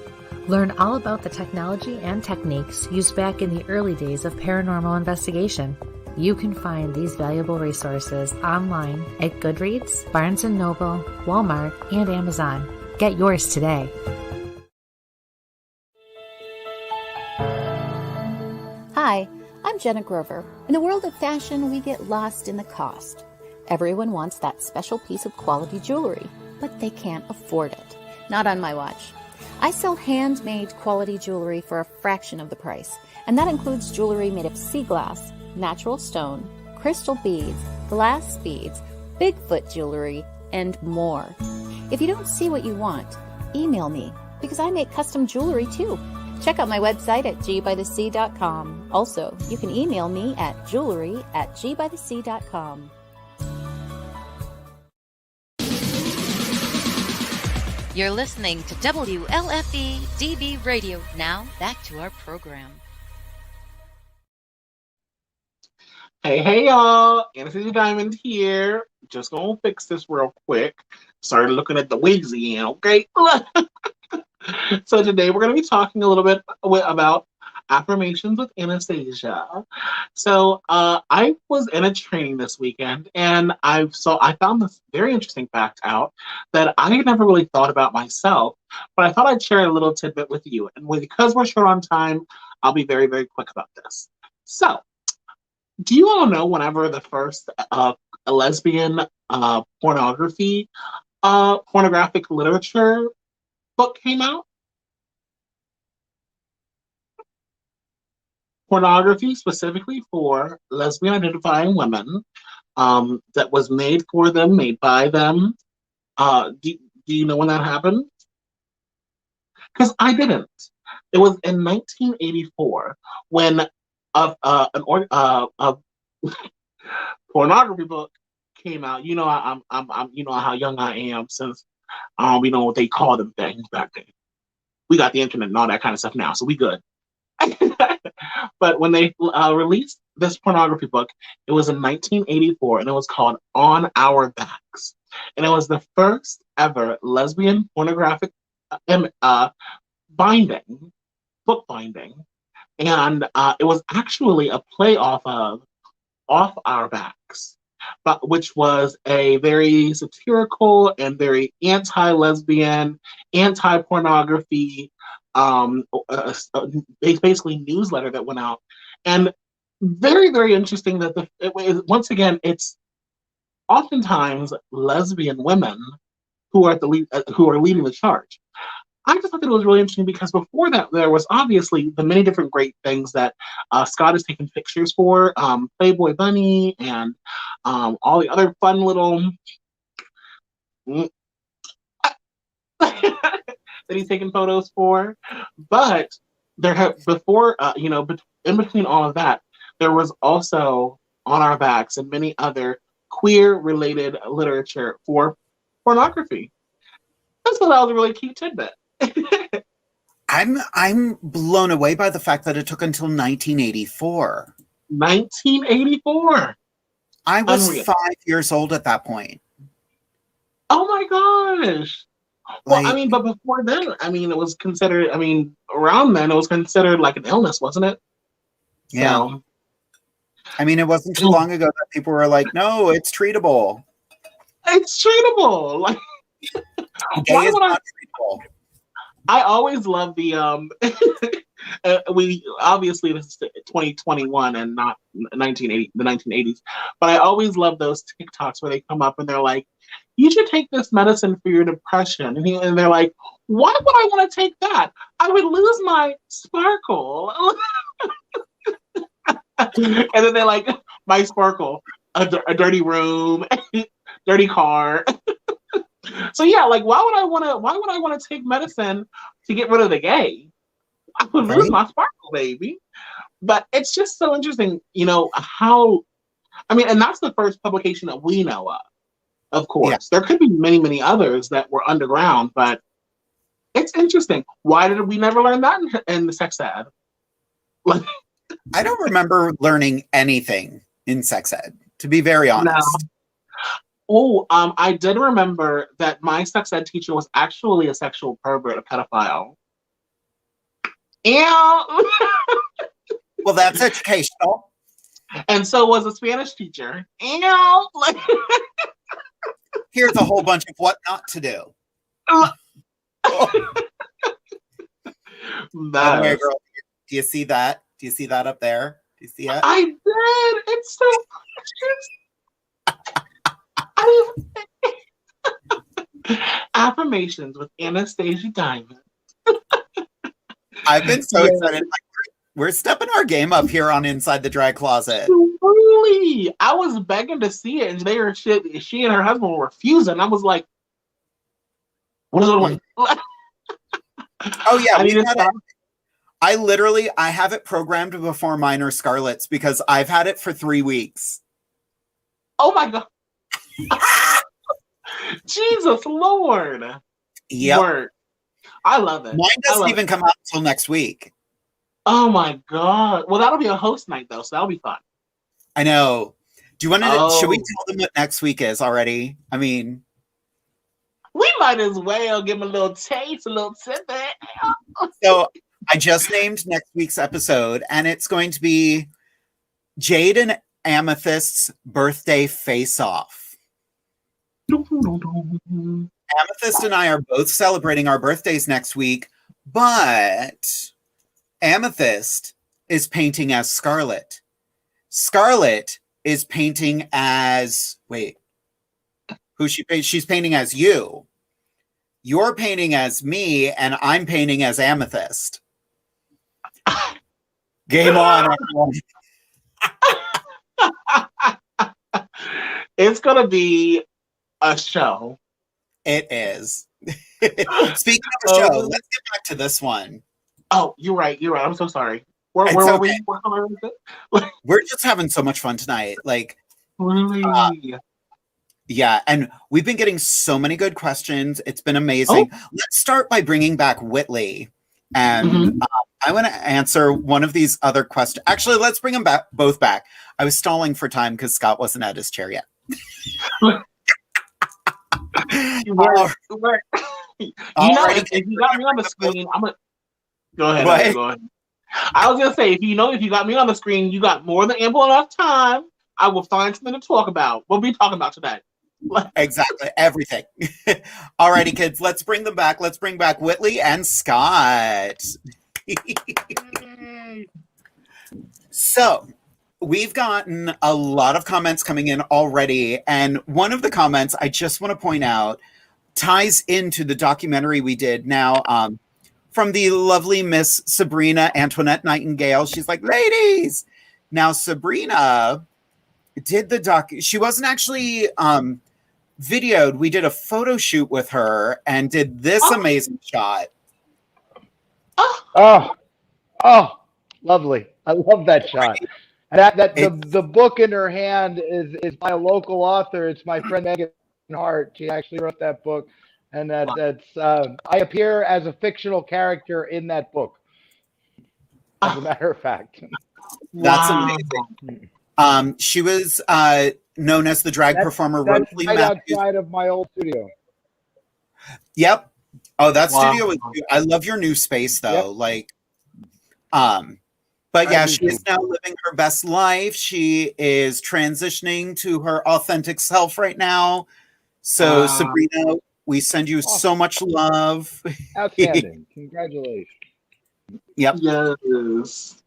Learn all about the technology and techniques used back in the early days of paranormal investigation. You can find these valuable resources online at Goodreads, Barnes & Noble, Walmart, and Amazon. Get yours today. Hi, I'm Jenna Grover. In the world of fashion, we get lost in the cost. Everyone wants that special piece of quality jewelry, but they can't afford it. Not on my watch. I sell handmade quality jewelry for a fraction of the price, and that includes jewelry made of sea glass, natural stone, crystal beads, glass beads, Bigfoot jewelry, and more. If you don't see what you want, email me, because I make custom jewelry too. Check out my website at gbythesea.com. Also, you can email me at jewelry@gbythesea.com. You're listening to WLFE DB Radio. Now, back to our program. Hey, y'all. Anastasia Diamond here. Just gonna fix this real quick. Started looking at the wigs again, okay? So today we're going to be talking a little bit about affirmations with Anastasia. So I was in a training this weekend, and I found this very interesting fact out that I had never really thought about myself, but I thought I'd share a little tidbit with you. And because we're short on time, I'll be very, very quick about this. So Do you all know whenever the first lesbian pornographic literature book came out? Pornography specifically for lesbian identifying women, that was made for them, made by them. Do you know when that happened? Because I didn't. It was in 1984 when a pornography book came out. You know, I'm you know how young I am since we know what they called them things back then. We got the internet and all that kind of stuff now, so we good. But when they released this pornography book, it was in 1984, and it was called On Our Backs, and it was the first ever lesbian pornographic binding, book binding, and it was actually a play off of Off Our Backs, but which was a very satirical and very anti-lesbian, anti-pornography, basically newsletter that went out, and very, very interesting that once again, it's oftentimes lesbian women who are who are leading the charge. I just thought that it was really interesting because before that, there was obviously the many different great things that Scott has taken pictures for, Playboy Bunny and all the other fun little that he's taken photos for. But there have before, in between all of that, there was also On Our Backs and many other queer-related literature for pornography. I thought that was a really cute tidbit. I'm blown away by the fact that it took until 1984. 1984. I was Unreal. 5 years old at that point. Oh my gosh. Well, I mean, but before then, I mean, it was considered, I mean, around then, it was considered like an illness, wasn't it? Yeah. So, I mean, it wasn't too long ago that people were like, no, it's treatable. It's treatable. Like, Gay is not treatable. I always love the we obviously this is 2021 and not 1980 the 1980s, but I always love those TikToks where they come up and they're like, you should take this medicine for your depression, and they're like, why would I want to take that? I would lose my sparkle. And then they're like, my sparkle, a dirty room, dirty car. So yeah, like why would I want to take medicine to get rid of the gay? I would lose my sparkle, baby. But it's just so interesting, how, I mean, and that's the first publication that we know of course. Yeah. There could be many, many others that were underground, but it's interesting. Why did we never learn that in the sex ed? I don't remember learning anything in sex ed, to be very honest. No. Oh, I did remember that my sex ed teacher was actually a sexual pervert, a pedophile. Yeah. Well, that's educational. And so was a Spanish teacher. Yeah. Here's a whole bunch of what not to do. By the way, girl, do you see that? Do you see that up there? Do you see it? I did. It's so Affirmations with Anastasia Diamond. I've been so excited. We're stepping our game up here on Inside the Drag Closet. Really? I was begging to see it, and she and her husband were refusing. I was like, what is it like? Oh, yeah. I have it programmed before mine are Scarlett's because I've had it for 3 weeks. Oh, my God. Jesus Lord. Yeah. I love it. Mine doesn't even come out until next week. Oh my God. Well, that'll be a host night though, so that'll be fun. I know. Do you want to, should we tell them what next week is already? I mean, we might as well give them a little taste, a little tidbit. So I just named next week's episode, and it's going to be Jade and Amethyst's birthday face-off. Amethyst and I are both celebrating our birthdays next week, but Amethyst is painting as Scarlet. Scarlett is painting as she's painting as you. You're painting as me, and I'm painting as Amethyst. Game on, everyone. It's gonna be a show. It is. Speaking of a show, let's get back to this one. Oh, you're right. I'm so sorry. Where It's were okay. we? We're just having so much fun tonight. Like, Really? yeah, and we've been getting so many good questions. It's been amazing. Let's start by bringing back Whitley. And I want to answer one of these other questions. Actually, let's bring them both back. I was stalling for time because Scott wasn't at his chair yet. You know, if you got me on the screen, I'm gonna go ahead. What? Go ahead. I was gonna say, if you got me on the screen, you got more than ample enough time. I will find something to talk about. What are we talking about today? Exactly, everything. Alrighty, kids, let's bring them back. Let's bring back Whitley and Scott. So, we've gotten a lot of comments coming in already, and one of the comments I just want to point out ties into the documentary we did now from the lovely Miss Sabrina Antoinette Nightingale. She's like, ladies! Now, Sabrina did the doc. She wasn't actually videoed. We did a photo shoot with her and did this amazing shot. Oh, lovely. I love that shot. And the book in her hand is by a local author. It's my friend Megan Hart. She actually wrote that book. And that's I appear as a fictional character in that book. As a matter of fact. That's amazing. She was known as the drag performer Rosalie right Matthews. outside of my old studio. Yep. Oh, that studio is cute. I love your new space though. Yep. But yeah, she is now living her best life. She is transitioning to her authentic self right now. So Sabrina, we send you so much love. Outstanding. Congratulations. Yep. Yes.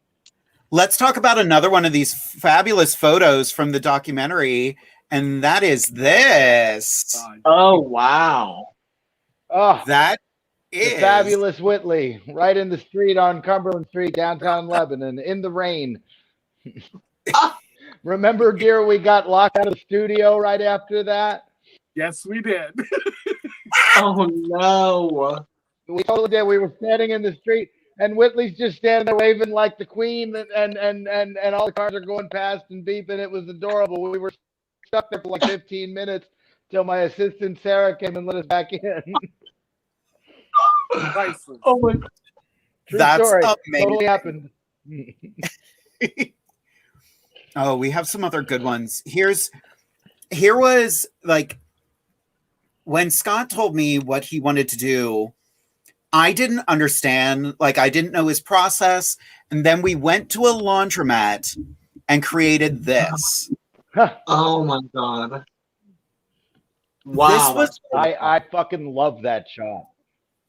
Let's talk about another one of these fabulous photos from the documentary, and that is this. Oh, wow. Oh, that is the fabulous Whitley, right in the street on Cumberland Street, downtown Lebanon, in the rain. Remember, dear, we got locked out of the studio right after that? Yes, we did. Oh, no. We totally did. We were standing in the street. And Whitley's just standing there waving like the queen, and all the cars are going past and beeping. It was adorable. We were stuck there for like 15 minutes till my assistant Sarah came and let us back in. Oh my God. That's story. amazing. Totally happened. Oh, we have some other good ones. Here was like when Scott told me what he wanted to do. I didn't understand, like I didn't know his process. And then we went to a laundromat and created this. Oh my God. Wow. I fucking love that shot.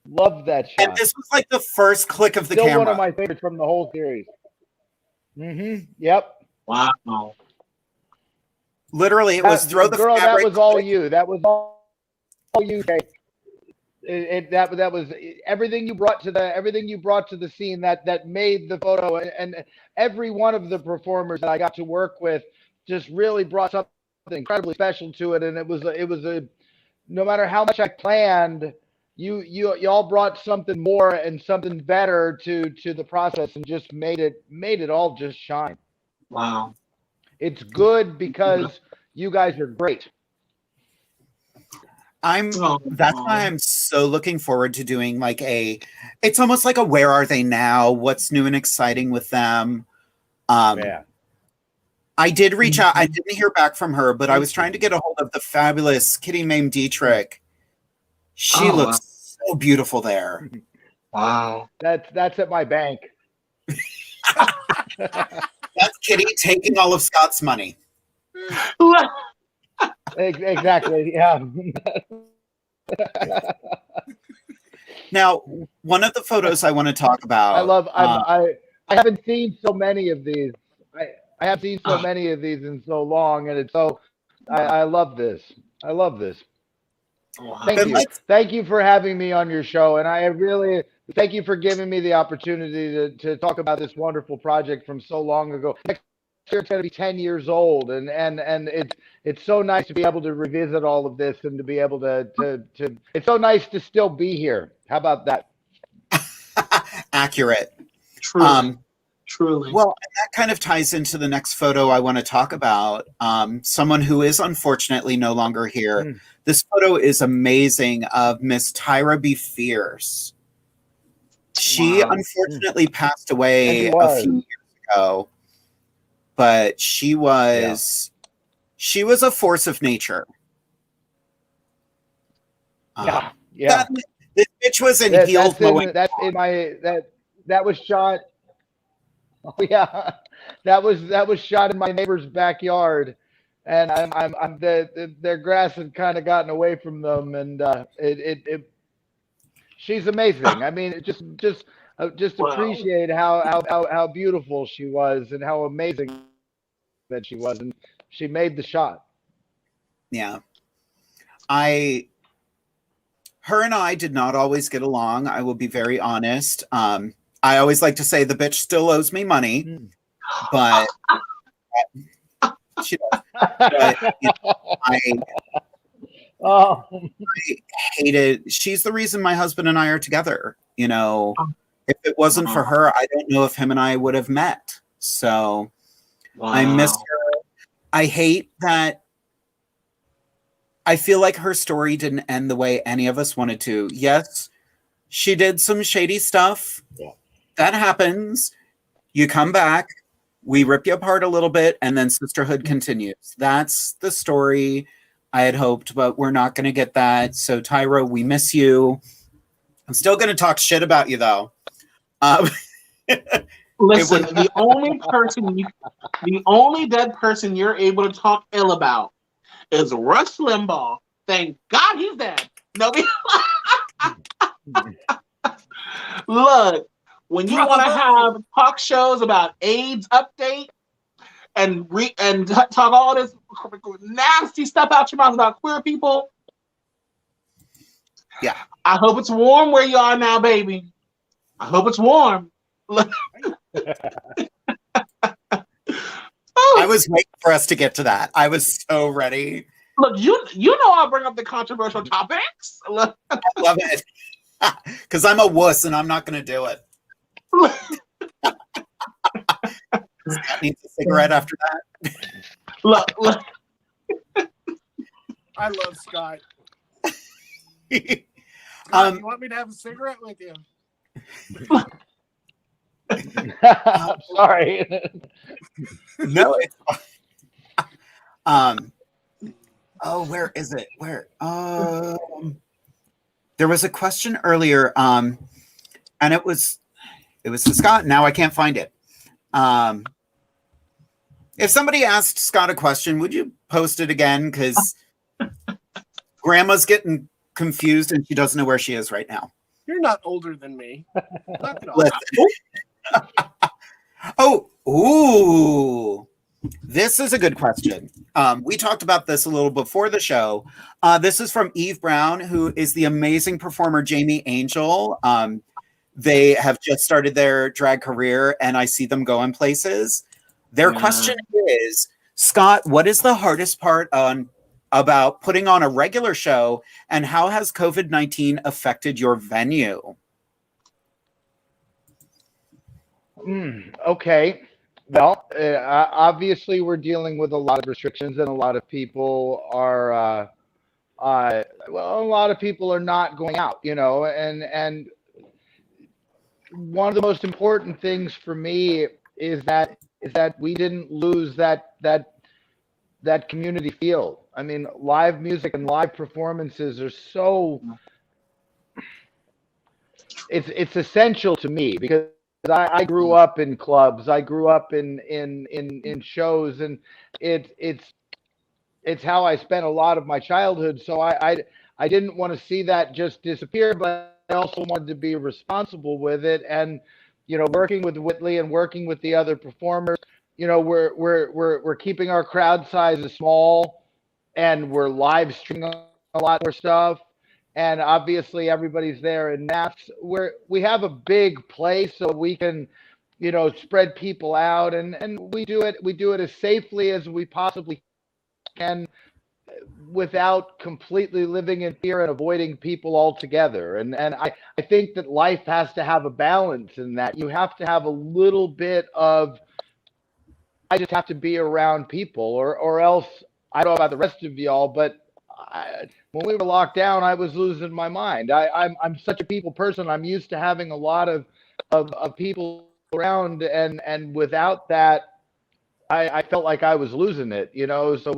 Love that shot. And this was like the first click of the Still camera. one of my favorites from the whole series. Yep. Wow. Literally, it was throw the girl. fabric. That was all you. That was all you, Kate. That was everything you brought to the scene that made the photo, and every one of the performers that I got to work with just really brought something incredibly special to it. And it was a no matter how much I planned, you all brought something more and something better to the process, and just made it all just shine. Wow. It's good because you guys are great. That's why I'm so looking forward to doing like it's almost like a Where Are They Now? What's new and exciting with them? Yeah. I did reach out. I didn't hear back from her, but I was trying to get a hold of the fabulous Kitty Mame Dietrich. She looks so beautiful there. Wow. That's at my bank. That's Kitty taking all of Scott's money. Exactly. Yeah. Now, one of the photos I want to talk about. I haven't seen so many of these. I have seen so many of these in so long, and it's so. I love this. I love this. Thank you. Thank you for having me on your show, and I really thank you for giving me the opportunity to talk about this wonderful project from so long ago. Next year it's going to be 10 years old, and it's so nice to be able to revisit all of this and to be able to it's so nice to still be here. How about that? Accurate. Truly. Truly. Well, that kind of ties into the next photo I want to talk about. Someone who is unfortunately no longer here. This photo is amazing of Miss Tyra B. Fierce. She unfortunately passed away a few years ago, but she was a force of nature. Yeah. This bitch was in heels. That was shot. Oh yeah, that was shot in my neighbor's backyard, and their grass had kind of gotten away from them, and she's amazing. I mean, just appreciate how beautiful she was and how amazing that she was, and she made the shot. Yeah, her and I did not always get along. I will be very honest. I always like to say the bitch still owes me money, but she does. But, I hated. She's the reason my husband and I are together. You know, if it wasn't for her, I don't know if him and I would have met. So I miss her. I hate that. I feel like her story didn't end the way any of us wanted to. Yes, she did some shady stuff. Yeah. That happens. You come back, we rip you apart a little bit, and then sisterhood continues. That's the story I had hoped, but we're not going to get that. So, Tyra, we miss you. I'm still going to talk shit about you, though. Listen, the only dead person you're able to talk ill about is Rush Limbaugh. Thank God he's dead. Nobody. Look. When you want to have talk shows about AIDS update and talk all this nasty stuff out your mouth about queer people, yeah, I hope it's warm where you are now, baby. I hope it's warm. I was waiting for us to get to that. I was so ready. Look, you know I'll bring up the controversial topics. I love it because I'm a wuss and I'm not going to do it. Scott needs a cigarette after that. Look. I love Scott. Scott, you want me to have a cigarette with you? Sorry. No, it's oh, where is it? Where? There was a question earlier, and it was to Scott. Now I can't find it. If somebody asked Scott a question, would you post it again? Because Grandma's getting confused and she doesn't know where she is right now. You're not older than me. Knock it off. Oh, ooh. This is a good question. We talked about this a little before the show. This is from Eve Brown, who is the amazing performer Jamie Angel. They have just started their drag career, and I see them going places. Their question is, Scott, what is the hardest part about putting on a regular show, and how has COVID-19 affected your venue? Okay. Well, obviously we're dealing with a lot of restrictions, and a lot of people are, a lot of people are not going out, and one of the most important things for me is that we didn't lose that community feel. I mean, live music and live performances are so, it's essential to me, because I grew up in clubs. I grew up in shows, and it's how I spent a lot of my childhood. So I didn't want to see that just disappear, but I also wanted to be responsible with it. And working with Whitley and working with the other performers, we're keeping our crowd sizes small, and we're live streaming a lot more stuff. And obviously everybody's there in masks. We have a big place so we can, spread people out, and we do it as safely as we possibly can without completely living in fear and avoiding people altogether. And I think that life has to have a balance in that. You have to have a little bit of, I just have to be around people, or else, I don't know about the rest of y'all, but when we were locked down, I was losing my mind. I'm such a people person. I'm used to having a lot of people around, and without that, I felt like I was losing it, So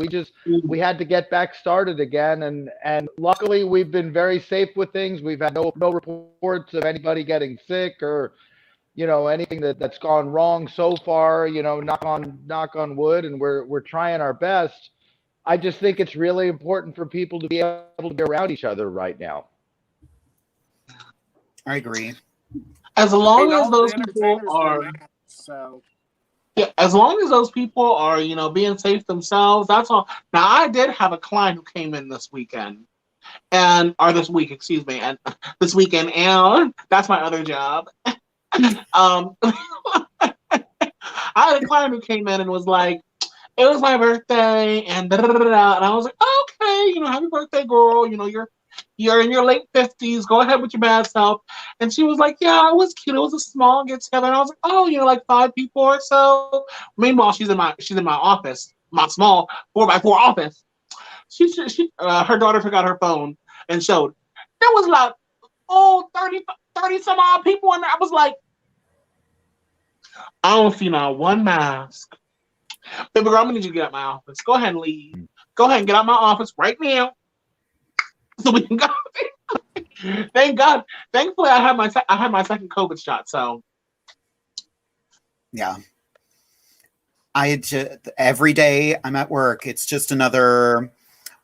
we had to get back started again, and luckily we've been very safe with things. We've had no reports of anybody getting sick or anything that's gone wrong so far. Knock on wood, and we're trying our best. I just think it's really important for people to be able to be around each other right now. I agree. As long as all the those people entertainers wear are, masks, so yeah, as long as those people are, being safe themselves, that's all. Now, I did have a client who came in this weekend, or this week, excuse me, and this weekend, and that's my other job. I had a client who came in and was like, it was my birthday, and da da da da, and I was like, okay, happy birthday, girl. You're in your late 50s. Go ahead with your bad self. And she was like, yeah, it was cute. It was a small get together. And I was like, oh, like 5 people or so. Meanwhile, she's in my office, my small 4x4 office. Her daughter forgot her phone and showed. There was like 30 some odd people in there. I was like, I don't see not one mask. Baby girl, I'm gonna need you to get out my office. Go ahead and leave. Go ahead and get out my office right now, so we can go. Thank God. Thankfully, I had my second COVID shot. So, yeah, every day I'm at work. It's just another.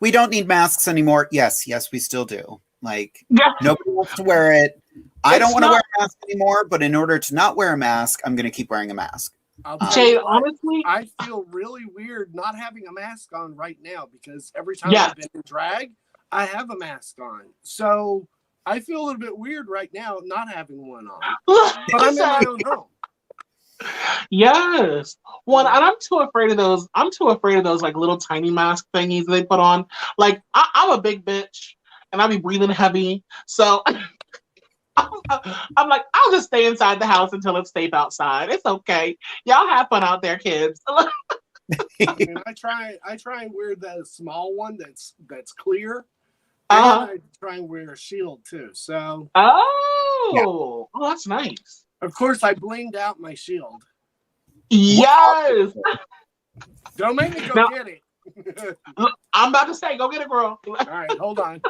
We don't need masks anymore. Yes, we still do. Like, nobody wants to wear it. I don't want to wear a mask anymore. But in order to not wear a mask, I'm going to keep wearing a mask. Jade, honestly, I feel really weird not having a mask on right now, because every time I've been in drag, I have a mask on. So I feel a little bit weird right now not having one on. But I'm in my own home. Yes. Well, and I'm too afraid of those. I'm too afraid of those like little tiny mask thingies they put on. Like, I'm a big bitch, and I be breathing heavy. So I'm like, I'll just stay inside the house until it's safe outside. It's okay. Y'all have fun out there, kids. I mean, I try and wear the small one that's clear. And I try and wear a shield too. So oh, that's nice. Of course, I blinged out my shield. Yes. Don't make me go get it. I'm about to say, go get it, girl. All right, hold on.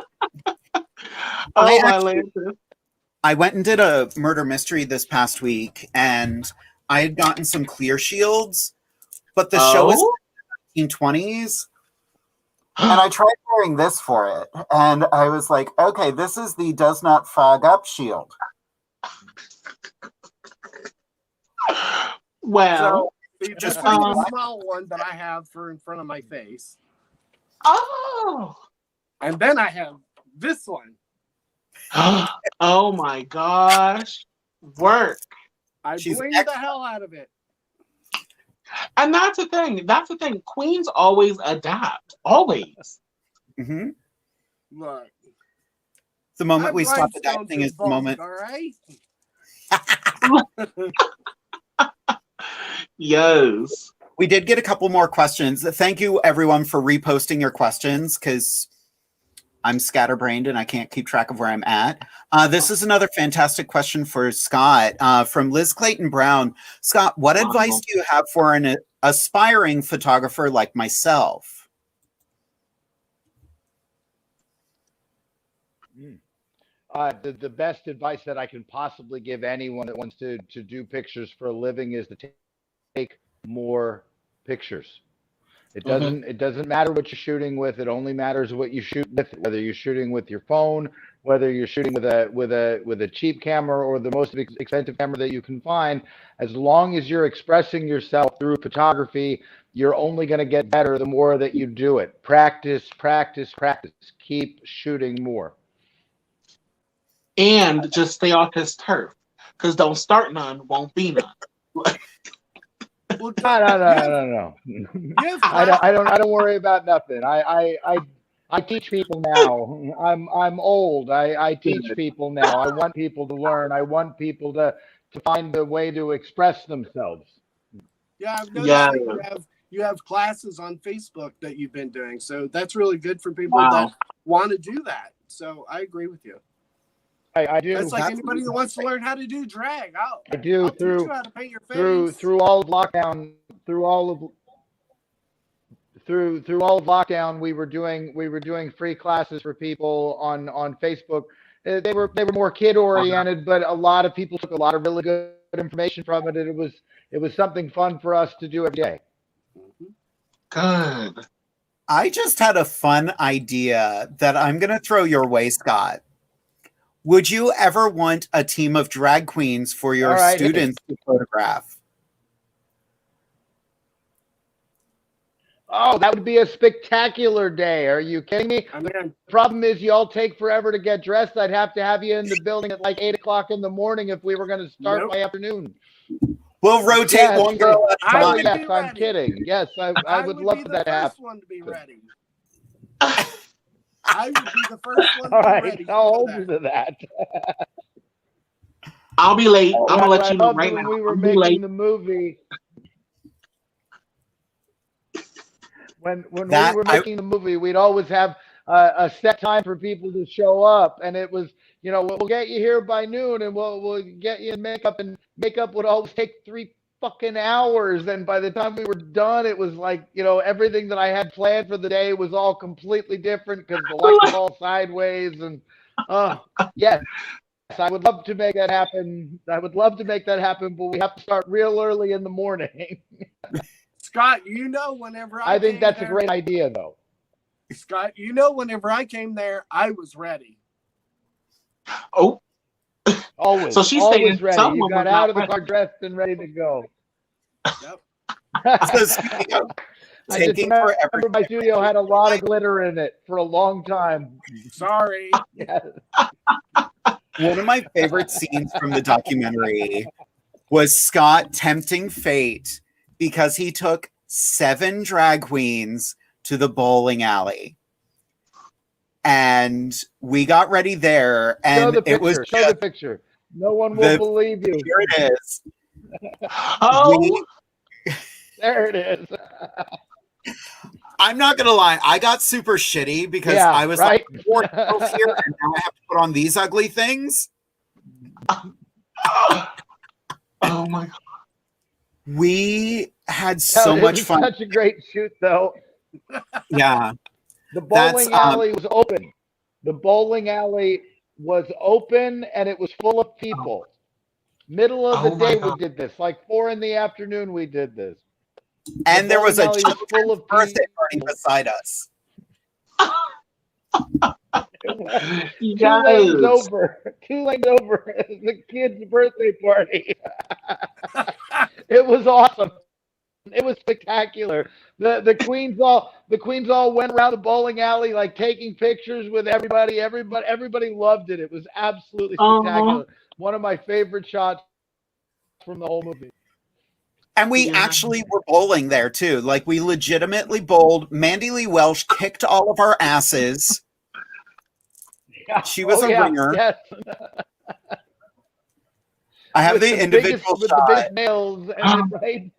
I went and did a murder mystery this past week, and I had gotten some clear shields, but the show is 1920s, and I tried wearing this for it, and I was like, okay, this is the does not fog up shield. Well, so, just the small one that I have for in front of my face. Oh, and then I have this one. Oh my gosh. Work. I blinged the hell out of it. And that's the thing. That's the thing. Queens always adapt. Always. Mm-hmm. Look. The moment we stop adapting is the moment. All right. Yes. We did get a couple more questions. Thank you, everyone, for reposting your questions, because I'm scatterbrained and I can't keep track of where I'm at. This is another fantastic question for Scott from Liz Clayton Brown. Scott, what advice do you have for an aspiring photographer like myself? The best advice that I can possibly give anyone that wants to do pictures for a living is to take more pictures. It doesn't matter what you're shooting with. It only matters what you shoot with. Whether you're shooting with your phone, whether you're shooting with a cheap camera or the most expensive camera that you can find, as long as you're expressing yourself through photography, you're only going to get better the more that you do it. Practice, practice, practice. Keep shooting more. And just stay off his turf, because don't start none, won't be none. No. I don't worry about nothing. I teach people now. I'm old. I teach people now. I want people to learn. I want people to find a way to express themselves. Yeah, I've noticed that you have classes on Facebook that you've been doing. So that's really good for people that want to do that. So I agree with you. I do. That's like anybody who wants to learn how to do drag. I'll teach you how to paint your face. Through all of lockdown, through all of lockdown, we were doing free classes for people on Facebook. They were more kid oriented, but a lot of people took a lot of really good information from it, and it was something fun for us to do every day. Good. I just had a fun idea that I'm going to throw your way, Scott. Would you ever want a team of drag queens for your students to photograph? Oh, that would be a spectacular day. Are you kidding me? The problem is you all take forever to get dressed. I'd have to have you in the building at like 8 o'clock in the morning if we were going to start by afternoon. We'll rotate one girl at a time. Yes, I'm kidding. Yes, I would love that to happen. One to be ready. I would be the first one all to right, be ready. I'll hold you to that. I'll be late. I'm going to let you know right now. When we were making the movie, when we were making the movie, we'd always have a set time for people to show up, and it was, we'll get you here by noon, and we'll get you in makeup, and makeup would always take 3 fucking hours, and by the time we were done, it was like, everything that I had planned for the day was all completely different because the light was all sideways, and yes, I would love to make that happen. But we have to start real early in the morning. Scott, whenever I think that's a great idea, though. Scott, whenever I came there, I was ready. Oh. Always. So she's always saying ready. You got out of the car dressed and ready to go. Yep. I just remember my studio had a lot of glitter in it for a long time. Sorry. Yes. One of my favorite scenes from the documentary was Scott tempting fate because he took 7 drag queens to the bowling alley. And we got ready there, and it was show the picture. No one will believe you. Here it is. Oh, there it is. I'm not gonna lie, I got super shitty because I was like, 4 girls here, and now I have to put on these ugly things. Oh my god. We had so much fun. Such a great shoot, though. Yeah. The bowling alley was open. The bowling alley was open, and it was full of people. Middle of the day, we did this. Like 4 in the afternoon, we did this. And there was a children's birthday party beside us. Two lanes over. The kid's birthday party. It was awesome. It was spectacular. The queens all went around the bowling alley like taking pictures with everybody. Everybody loved it. It was absolutely spectacular. One of my favorite shots from the whole movie. And we actually were bowling there too. Like we legitimately bowled. Mandy Lee Welsh kicked all of our asses. Yeah. She was a ringer. Yes. I have the individual with shot. the big nails and right.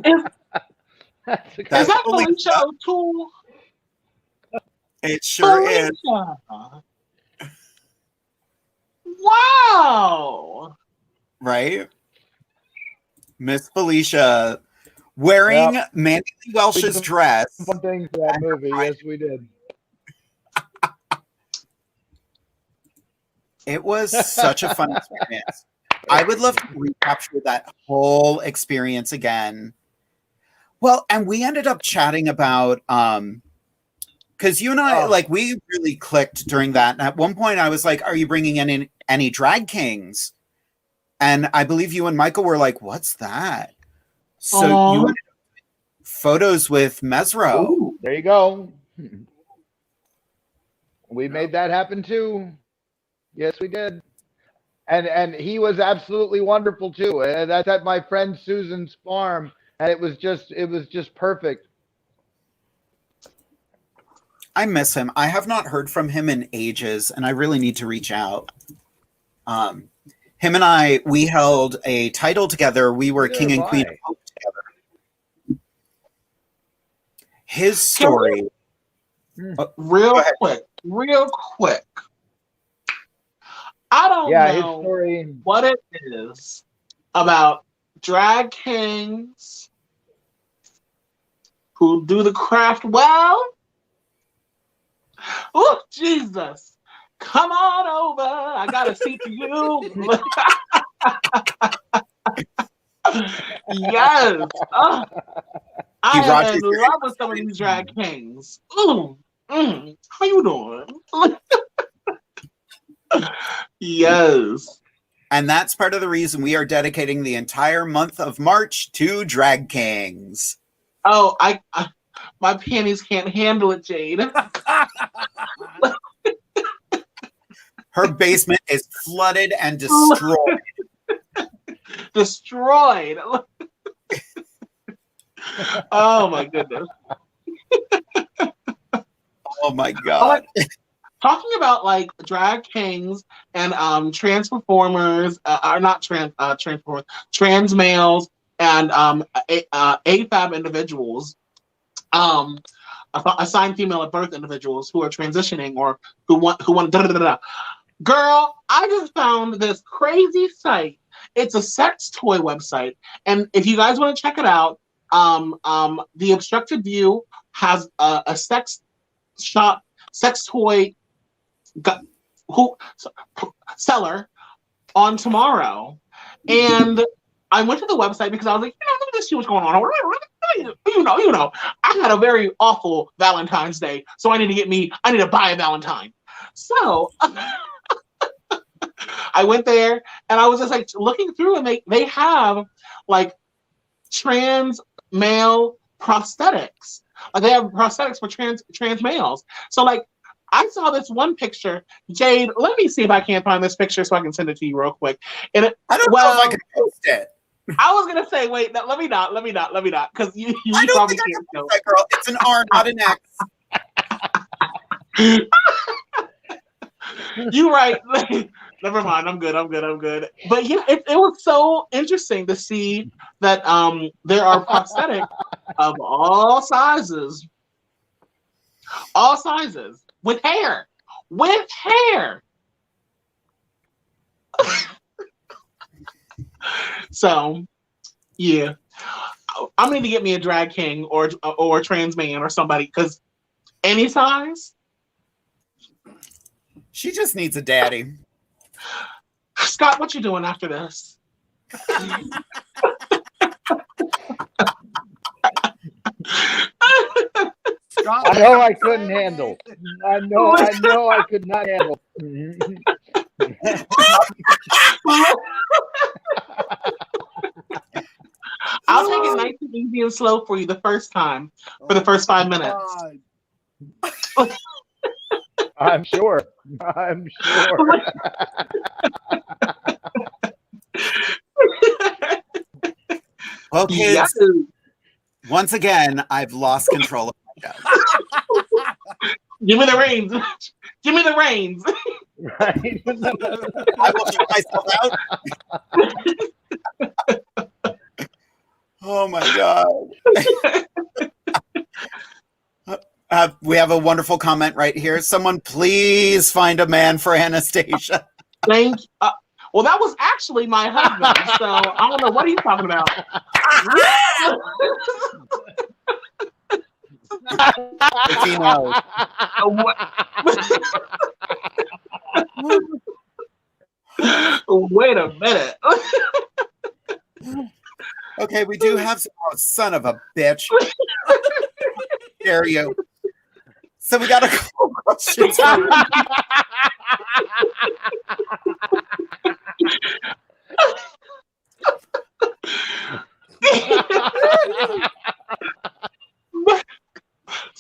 Is that Felicia O'Toole? It sure is. Wow. Right? Miss Felicia wearing Mandy Lee Welsh's dress. Fun thing for that movie. Yes, we did. It was such a fun experience. I would love to recapture that whole experience again. Well, and we ended up chatting about because you and I like we really clicked during that. And at one point, I was like, "Are you bringing in any drag kings?" And I believe you and Michael were like, "What's that?" So you ended up photos with Mesro. Ooh, there you go. We made that happen too. Yes, we did. And he was absolutely wonderful too. And that's at my friend Susan's farm, and it was just perfect. I miss him. I have not heard from him in ages, and I really need to reach out. Him and I, we held a title together. We were King and Queen of Hope together. His story. Real quick. I don't know what it is about drag kings who do the craft well. Oh, Jesus. Come on over. I got a seat for you. Yes. I am in love with some of these drag kings. How you doing? Yes. And that's part of the reason we are dedicating the entire month of March to drag kings. Oh, I my panties can't handle it, Jade. Her basement is flooded and destroyed. Destroyed. Oh my goodness. Oh my God. Talking about like drag kings and trans performers, are not trans performers, trans males and AFAB individuals, assigned female at birth individuals who are transitioning or who want Girl, I just found this crazy site. It's a sex toy website, and if you guys want to check it out, the Obstructed View has a sex shop, sex toy seller on tomorrow, and I went to the website because I was like, let me just see what's going on. You know, I had a very awful Valentine's Day, so I need to buy a Valentine. So I went there and I was just like looking through, and they have like trans male prosthetics. Like they have prosthetics for trans males. So like I saw this one picture. Jade, let me see if I can find this picture so I can send it to you real quick. And I don't know if I can post it. I was gonna say, wait, no, let me not, because you I don't probably think can't I can post that, girl. It's an R, not an X. You're right. Never mind. I'm good. But yeah, it was so interesting to see that there are prosthetics of all sizes with hair. So yeah, I'm going to get me a drag king or a trans man or somebody, because any size. She just needs a daddy. Scott, what you doing after this? Scott, I know I couldn't handle. I know I could not handle. I'll take it nice and easy and slow for you the first time, for the first 5 minutes. I'm sure. Well, kids, once again, I've lost control of myself. Give me the reins. Right? I will check myself out. Oh my God. We have a wonderful comment right here. Someone please find a man for Anastasia. Thank you. Well, that was actually my husband, so I don't know what he's talking about. If he knows. Wait a minute. Okay, we do have some. Oh, son of a bitch. Dare you. So we got a couple questions.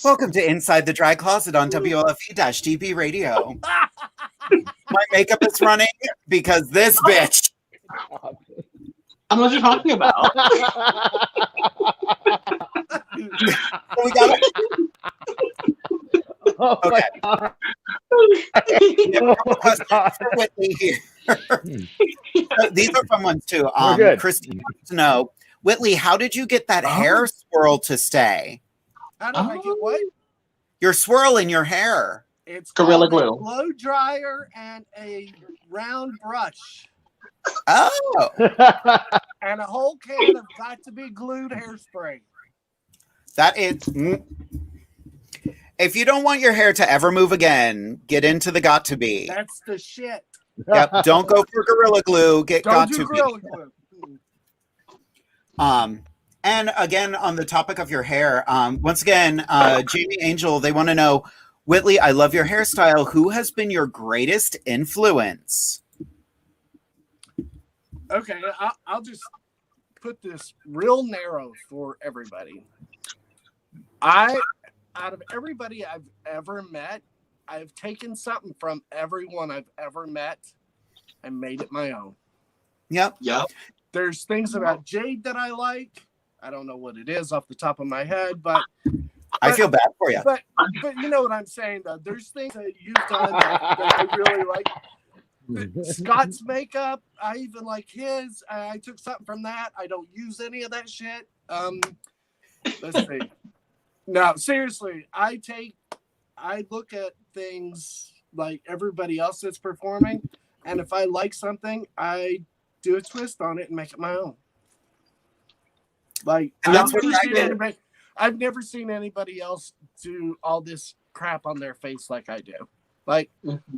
Welcome to Inside the Drag Closet on WLFE-DB Radio. My makeup is running because this bitch. I know what you're talking about. We got okay. Questions for Whitley here. These are fun ones too. Christy wants to know, Whitley, how did you get that hair swirl to stay? How do I get what? Your swirl in your hair. It's Gorilla called Glue. a blow dryer and a round brush. Oh. And a whole can of got to be glued hairspray. That is. If you don't want your hair to ever move again, get into the got to be. That's the shit. Yep. Don't go for Gorilla Glue. Get got to Gorilla be. Glue. And again, on the topic of your hair, once again, Jamie Angel, they want to know, Whitley, I love your hairstyle. Who has been your greatest influence? Okay, I'll just put this real narrow for everybody. Out of everybody I've ever met, I've taken something from everyone I've ever met and made it my own. Yep. There's things about Jade that I like. I don't know what it is off the top of my head, but I feel bad for you. But you know what I'm saying, though. There's things that you've done that I really like. Scott's makeup, I even like his. I took something from that. I don't use any of that shit. Let's see. No, seriously, I look at things like everybody else that's performing, and if I like something, I do a twist on it and make it my own. Like I've never seen anybody else do all this crap on their face like I do. Like,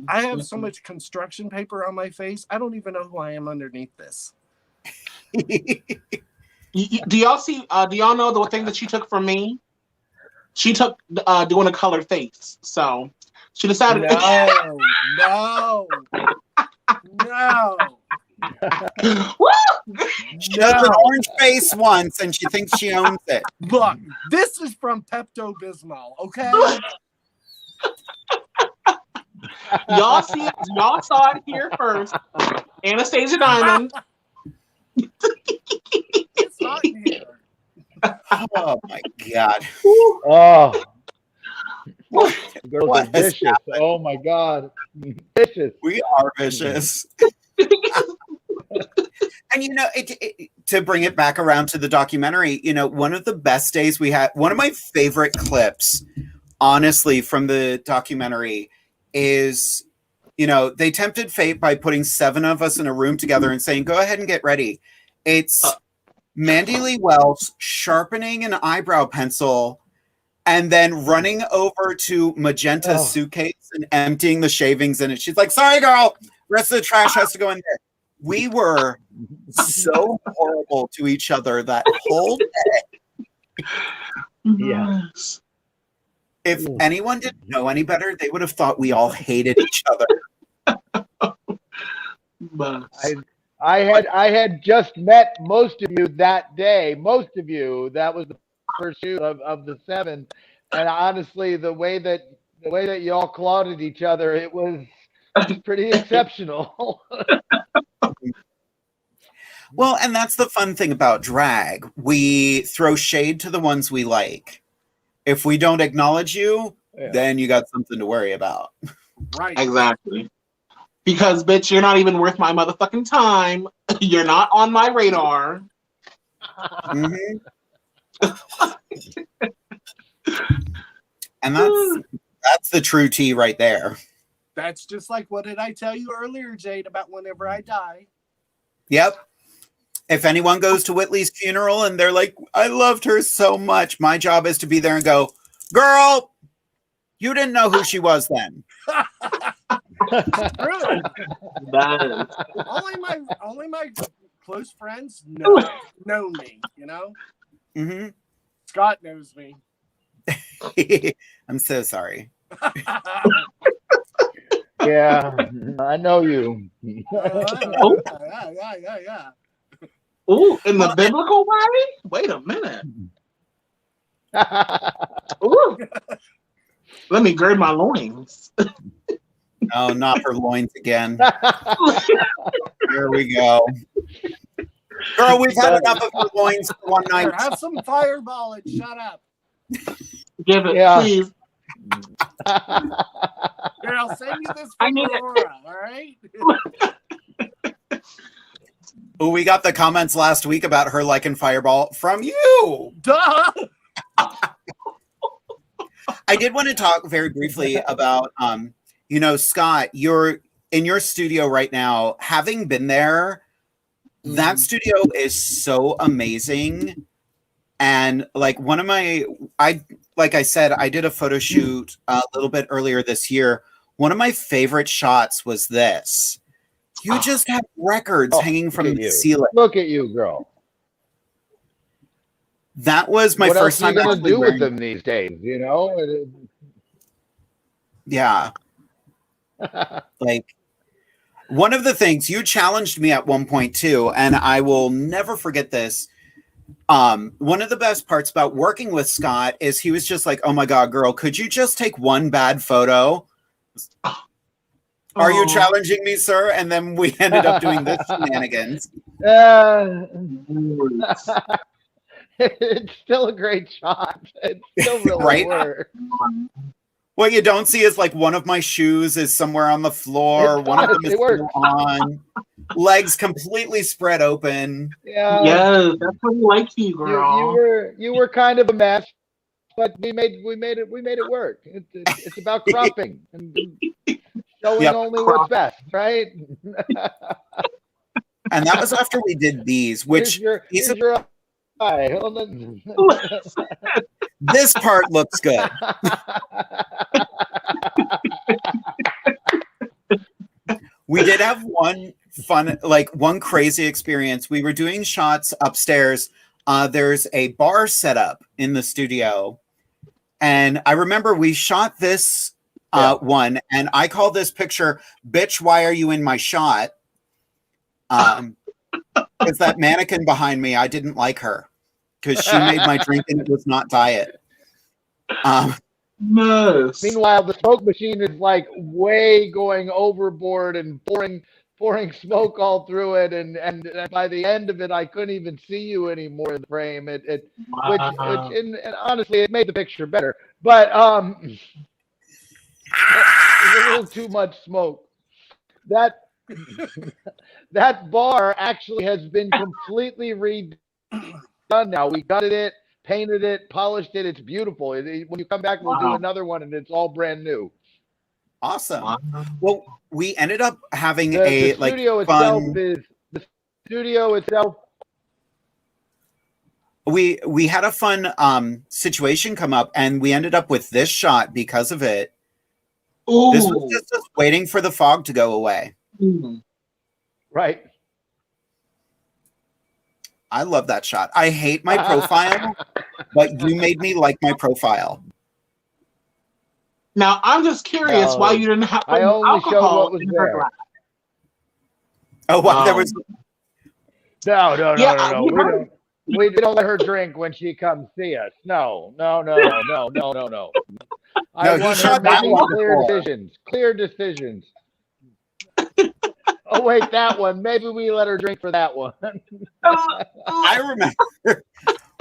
I have so much construction paper on my face, I don't even know who I am underneath this. Do y'all know the thing that she took from me? She took doing a colored face. So she decided No. She does an orange face once and she thinks she owns it. Look, this is from Pepto-Bismol, okay? Y'all saw it here first. Anastasia Diamond. It's hot in here. Oh my god. Oh. What Girls are vicious. Oh my god. Vicious. We are vicious. And to bring it back around to the documentary, one of the best days we had, one of my favorite clips, honestly, from the documentary is, they tempted fate by putting 7 of us in a room together and saying, go ahead and get ready. It's Mandy Lee Welch sharpening an eyebrow pencil and then running over to Magenta's suitcase and emptying the shavings in it. She's like, sorry, girl, rest of the trash has to go in there. We were so horrible to each other that whole day. Yes. If anyone didn't know any better, they would have thought we all hated each other. I had just met most of you that day. Most of you. That was the first shoot of the 7. And honestly, the way that y'all clawed at each other, it was pretty exceptional. Well, and that's the fun thing about drag. We throw shade to the ones we like. If we don't acknowledge you, then you got something to worry about. Right. Exactly. Because, bitch, you're not even worth my motherfucking time. You're not on my radar. Mm-hmm. And that's the true tea right there. That's just like, what did I tell you earlier, Jade, about whenever I die? Yep. If anyone goes to Whitley's funeral and they're like, I loved her so much, my job is to be there and go, girl, you didn't know who she was then. True. Only my close friends know me, you know? Mm-hmm. Scott knows me. I'm so sorry. Yeah, I know you. Yeah. Ooh, in the biblical way? Wait a minute. Ooh. Let me gird my loins. Oh, not her loins again. Here we go. Girl, we've had enough of your loins for one night. Here, have some Fireball and shut up. Give it, Yeah. please. Here, I'll send you this from Aurora, all right? Oh, we got the comments last week about her liking Fireball from you. Duh! I did want to talk very briefly about, Scott, you're in your studio right now. Having been there, that studio is so amazing. And like like I said, I did a photo shoot a little bit earlier this year. One of my favorite shots was this. You just have records hanging from the ceiling. Look at you, girl. That was my first time. What else are you gonna do with them these days? You know? Yeah. Like, one of the things you challenged me at one point too, and I will never forget this. One of the best parts about working with Scott is he was just like, "Oh my God, girl, could you just take one bad photo?" Are you challenging me, sir? And then we ended up doing this shenanigans. It's still a great shot. It still really works. What you don't see is like one of my shoes is somewhere on the floor. One of them is still on. Legs completely spread open. Yeah. Yes, that's what we like you, girl. You were kind of a mess, but we made it work. It's about cropping and showing only what's best, right? And that was after we did these, which here's your eye. This part looks good. We did have one crazy experience. We were doing shots upstairs. There's a bar set up in the studio. And I remember we shot this one, and I call this picture, "Bitch, why are you in my shot?" Because that mannequin behind me, I didn't like her. Because she made my drink and it was not diet. Meanwhile, the smoke machine is like way going overboard and pouring smoke all through it, and by the end of it, I couldn't even see you anymore in the frame. Which and honestly, it made the picture better, but it was a little too much smoke. That bar actually has been completely redone now. We gutted it, painted it, polished it. It's beautiful. When you come back, we'll do another one, and it's all brand new. Awesome. Well, we ended up having the studio itself. We had a fun situation come up, and we ended up with this shot because of it. Ooh. This was just us waiting for the fog to go away. Right. I love that shot. I hate my profile, but you made me like my profile. Now, I'm just curious why you didn't have I only alcohol showed what was in her there. glass. Oh, well, there was... No. We don't let her drink when she comes see us. No. I want her making clear decisions. Oh, wait, that one. Maybe we let her drink for that one. I remember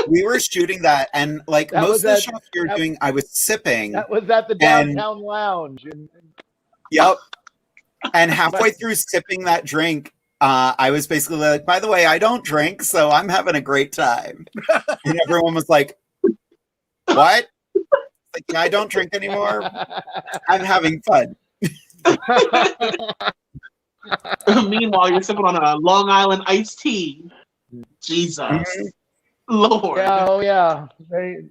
we were shooting that, and like most of the shots we were doing, I was sipping. That was at the downtown lounge. Yep. And halfway through sipping that drink, I was basically like, by the way, I don't drink, so I'm having a great time. And everyone was like, what? Like, yeah, I don't drink anymore. I'm having fun. Meanwhile, you're sipping on a Long Island iced tea. Jesus. Lord. Yeah, oh, yeah. They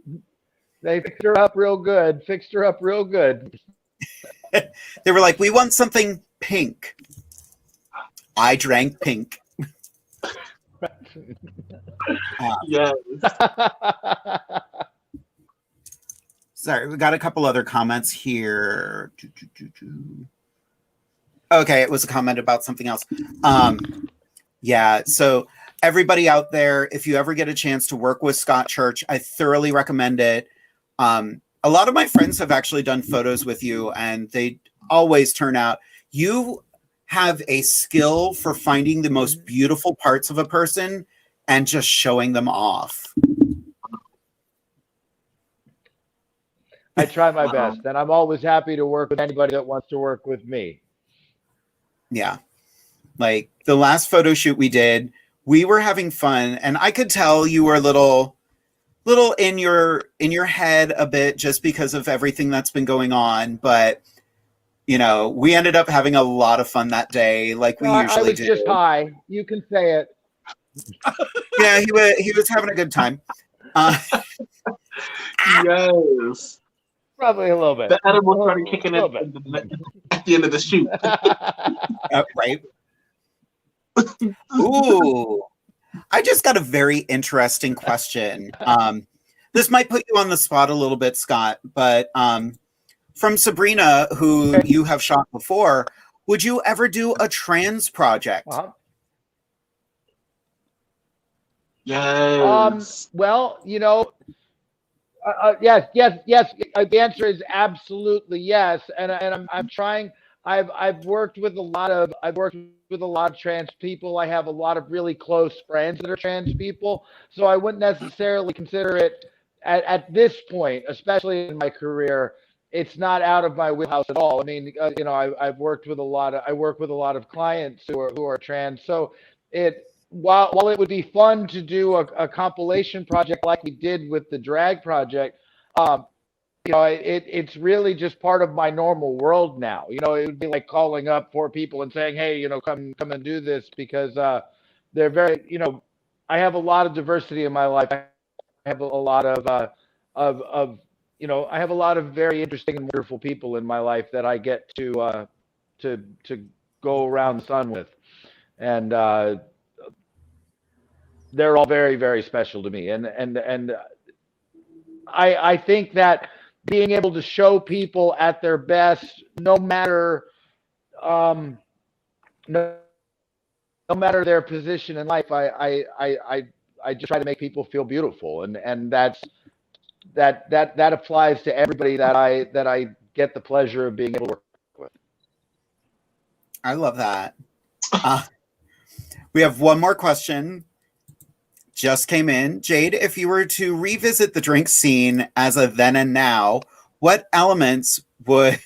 fixed her up real good. They were like, we want something pink. I drank pink. Yes. Sorry, we got a couple other comments here. Okay, it was a comment about something else. Yeah, so everybody out there, if you ever get a chance to work with Scott Church, I thoroughly recommend it. A lot of my friends have actually done photos with you, and they always turn out. You have a skill for finding the most beautiful parts of a person and just showing them off. I try my best, and I'm always happy to work with anybody that wants to work with me. Yeah. Like the last photo shoot we did, we were having fun, and I could tell you were a little in your head a bit just because of everything that's been going on, but you know, we ended up having a lot of fun that day, like we usually do. I was just high. You can say it. Yeah, he was having a good time. Yes. Probably a little bit. The edible started kicking in at the end of the shoot. Right. Ooh. I just got a very interesting question. This might put you on the spot a little bit, Scott, but from Sabrina, who you have shot before, would you ever do a trans project? Yes. Well, you know, yes. The answer is absolutely yes, and I'm trying. I've worked with a lot of trans people. I have a lot of really close friends that are trans people, so I wouldn't necessarily consider it at this point, especially in my career. It's not out of my wheelhouse at all. I mean, you know, I work with a lot of clients who are trans, so while it would be fun to do a compilation project like we did with the drag project, you know, it's really just part of my normal world now. You know, it would be like calling up 4 people and saying, hey, you know, come and do this, because they're very, you know, I have a lot of diversity in my life. I have a lot of you know, I have a lot of very interesting and wonderful people in my life that I get to go around the sun with, and they're all very, very special to me. And I think that being able to show people at their best, no matter their position in life, I just try to make people feel beautiful, and that applies to everybody that I get the pleasure of being able to work with. I love that. We have one more question. Just came in. Jade, if you were to revisit the drink scene as a then and now, what elements would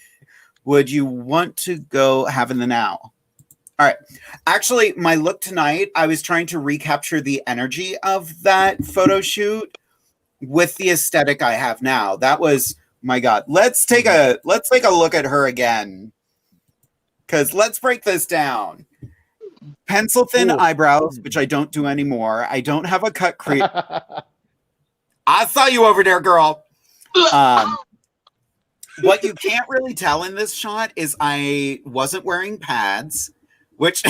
you want to go have in the now? All right. Actually, my look tonight, I was trying to recapture the energy of that photo shoot with the aesthetic I have now. That was, my God. Let's take a look at her again. Because let's break this down. Pencil thin eyebrows, which I don't do anymore. I don't have a cut crease. I saw you over there, girl. What you can't really tell in this shot is I wasn't wearing pads, which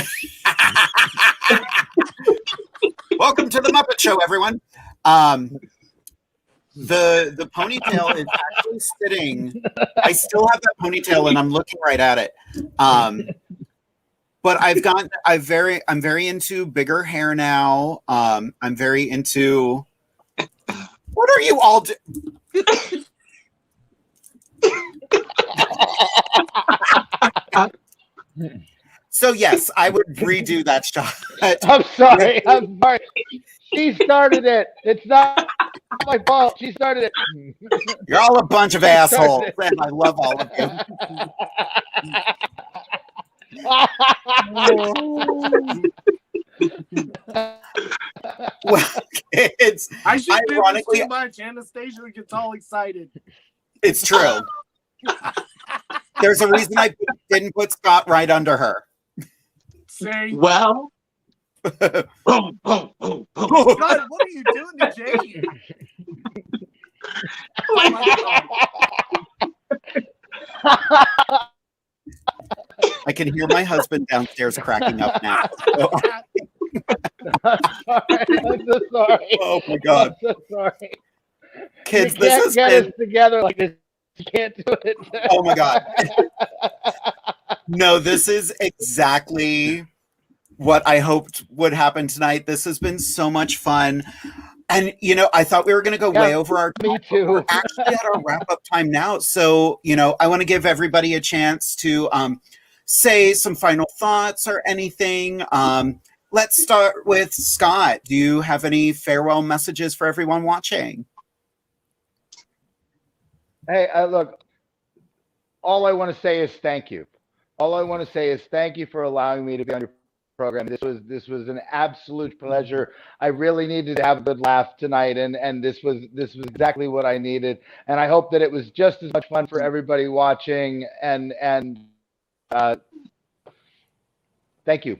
welcome to the Muppet Show, everyone. The ponytail is actually sitting. I still have that ponytail and I'm looking right at it. But I'm very into bigger hair now. I'm very into. What are you all doing? So yes, I would redo that shot. I'm sorry. She started it. It's not my fault. She started it. You're all a bunch of assholes, and I love all of you. Well, it's I should ironically do too much. Anastasia gets all excited. It's true. There's a reason I didn't put Scott right under her. Say, well, God, what are you doing to Jade? Oh my God. I can hear my husband downstairs cracking up now. So I'm sorry. I'm so sorry. Oh my God. I'm so sorry. Kids, You this can't has get been, us together like this. You can't do it. oh my God. No, this is exactly what I hoped would happen tonight. This has been so much fun. And, you know, I thought we were going to go way over our time. Me too. We're actually at our wrap up time now. So, you know, I want to give everybody a chance to say some final thoughts or anything. Let's start with Scott. Do you have any farewell messages for everyone watching? Hey, look, all I want to say is thank you. All I want to say is thank you for allowing me to be on your program. This was an absolute pleasure. I really needed to have a good laugh tonight, and this was exactly what I needed. And I hope that it was just as much fun for everybody watching. And thank you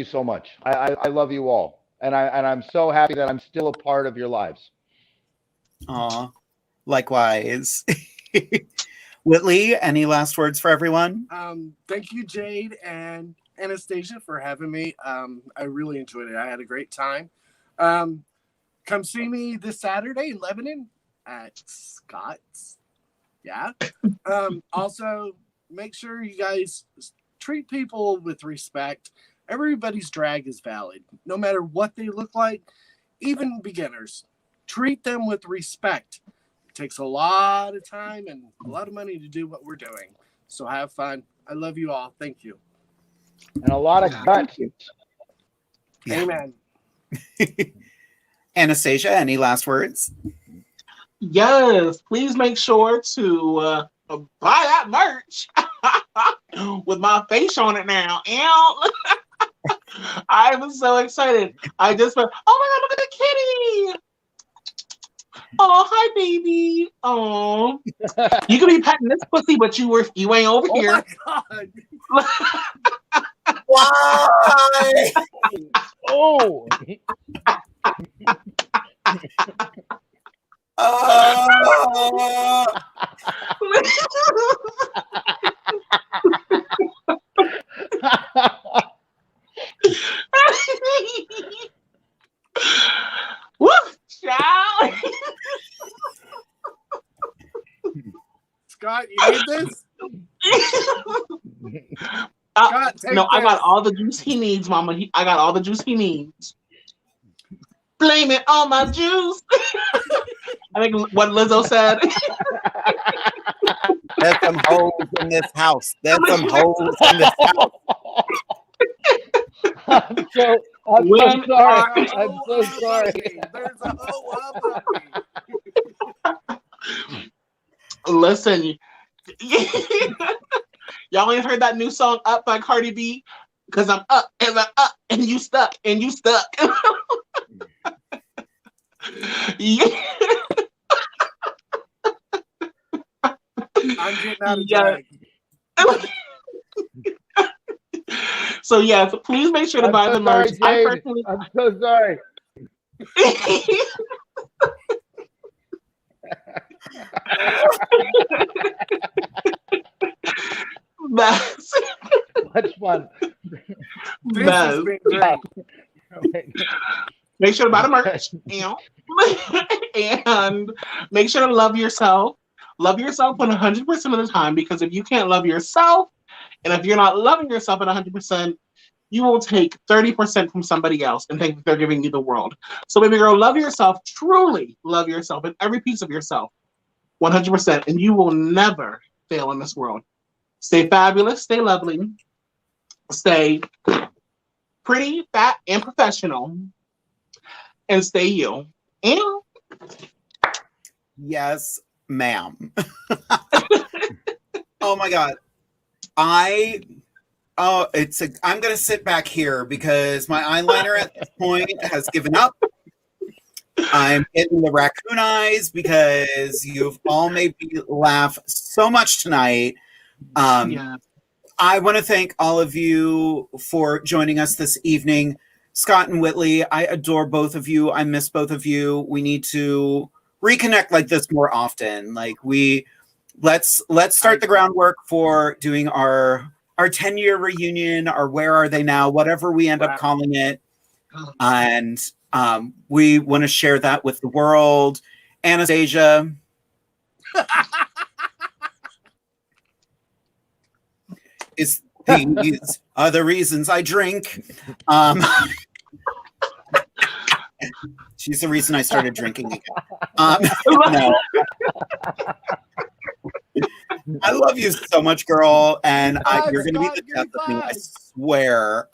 so much. I love you all, and I'm so happy that I'm still a part of your lives. Aw, likewise. Whitley, any last words for everyone? Thank you, Jade and Anastasia, for having me. I really enjoyed it. I had a great time. Come see me this Saturday in Lebanon at Scott's. Yeah. Also, make sure you guys treat people with respect. Everybody's drag is valid, no matter what they look like, even beginners. Treat them with respect. It takes a lot of time and a lot of money to do what we're doing. So have fun. I love you all. Thank you. And a lot of guts. Yeah. Amen. Anastasia, any last words? Yes, please make sure to buy that merch with my face on it now. I'm so excited. I just went, oh my God, look at the kitty. Oh, hi, baby. Oh, you could be petting this pussy, but you ain't over here. Oh my God. Why? Oh. Woo, child. Scott, you need this? Scott, no, I got all the juice he needs, Mama. I got all the juice he needs. Blame it on my juice. I think what Lizzo said. There's some holes in this house. There's some holes in this house. I'm so sorry. I'm so sorry. There's a hole up. Listen, y'all ain't heard that new song "Up" by Cardi B? Because I'm up and you stuck and you stuck. Yeah. I'm getting out of drag. So yes, please make sure to buy the merch. I'm so sorry. That's much fun. Make sure to buy the merch. And make sure to love yourself. Love yourself 100% of the time, because if you can't love yourself, and if you're not loving yourself at 100%, you will take 30% from somebody else and think that they're giving you the world. So baby girl, love yourself, truly love yourself and every piece of yourself 100%, and you will never fail in this world. Stay fabulous, stay lovely, stay pretty, fat, and professional, and stay you. And yes, ma'am. Oh my God. I'm gonna sit back here because my eyeliner at this point has given up. I'm getting the raccoon eyes because you've all made me laugh so much tonight. yeah. I want to thank all of you for joining us this evening. Scott and Whitley, I adore both of you. I miss both of you. We need to reconnect like this more often. Like let's start the groundwork for doing our 10-year reunion, or Where Are They Now, whatever we end up calling it. And we want to share that with the world. Anastasia. These are the reasons I drink. She's the reason I started drinking again. No. I love you so much, girl, and you're going to be the death of me, I swear.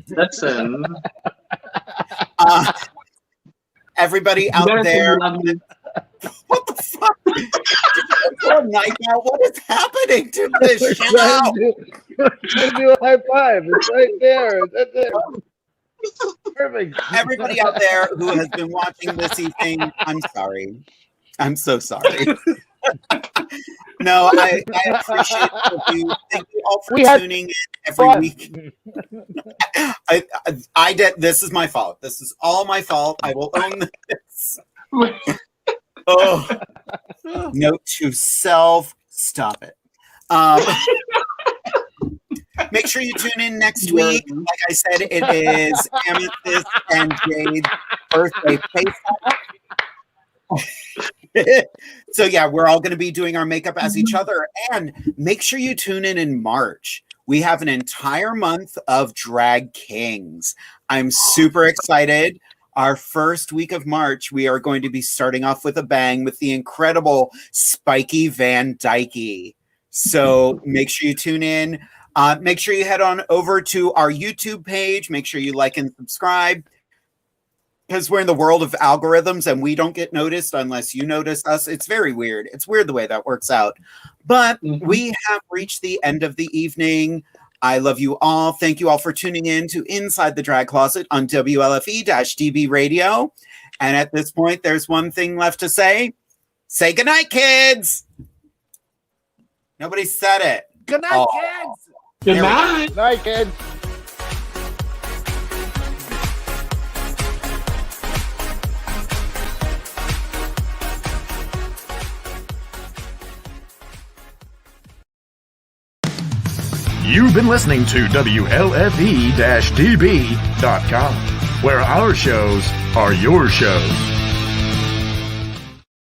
Listen. Everybody out there. What the fuck? Night out. What is happening to this show? Do a high five. It's right there. It's there. Perfect. Everybody out there who has been watching this evening, I'm sorry. I'm so sorry. No, I appreciate you. Thank you all for tuning in every week. I did. This is my fault. This is all my fault. I will own this. Oh, note to self: stop it. Make sure you tune in next week. Like I said, it is Amethyst and Jade's birthday face-off. So yeah, we're all going to be doing our makeup as each other. And make sure you tune in March. We have an entire month of Drag Kings. I'm super excited. Our first week of March, we are going to be starting off with a bang with the incredible Spiky Van Dyke. So make sure you tune in. Make sure you head on over to our YouTube page. Make sure you like and subscribe. Because we're in the world of algorithms and we don't get noticed unless you notice us. It's very weird. It's weird the way that works out. But we have reached the end of the evening. I love you all. Thank you all for tuning in to Inside the Drag Closet on WLFE-DB Radio. And at this point, there's one thing left to say. Say goodnight, kids. Nobody said it. Good night, kids. Good night. Good night, kids. You've been listening to WLFE-DB.com, where our shows are your shows.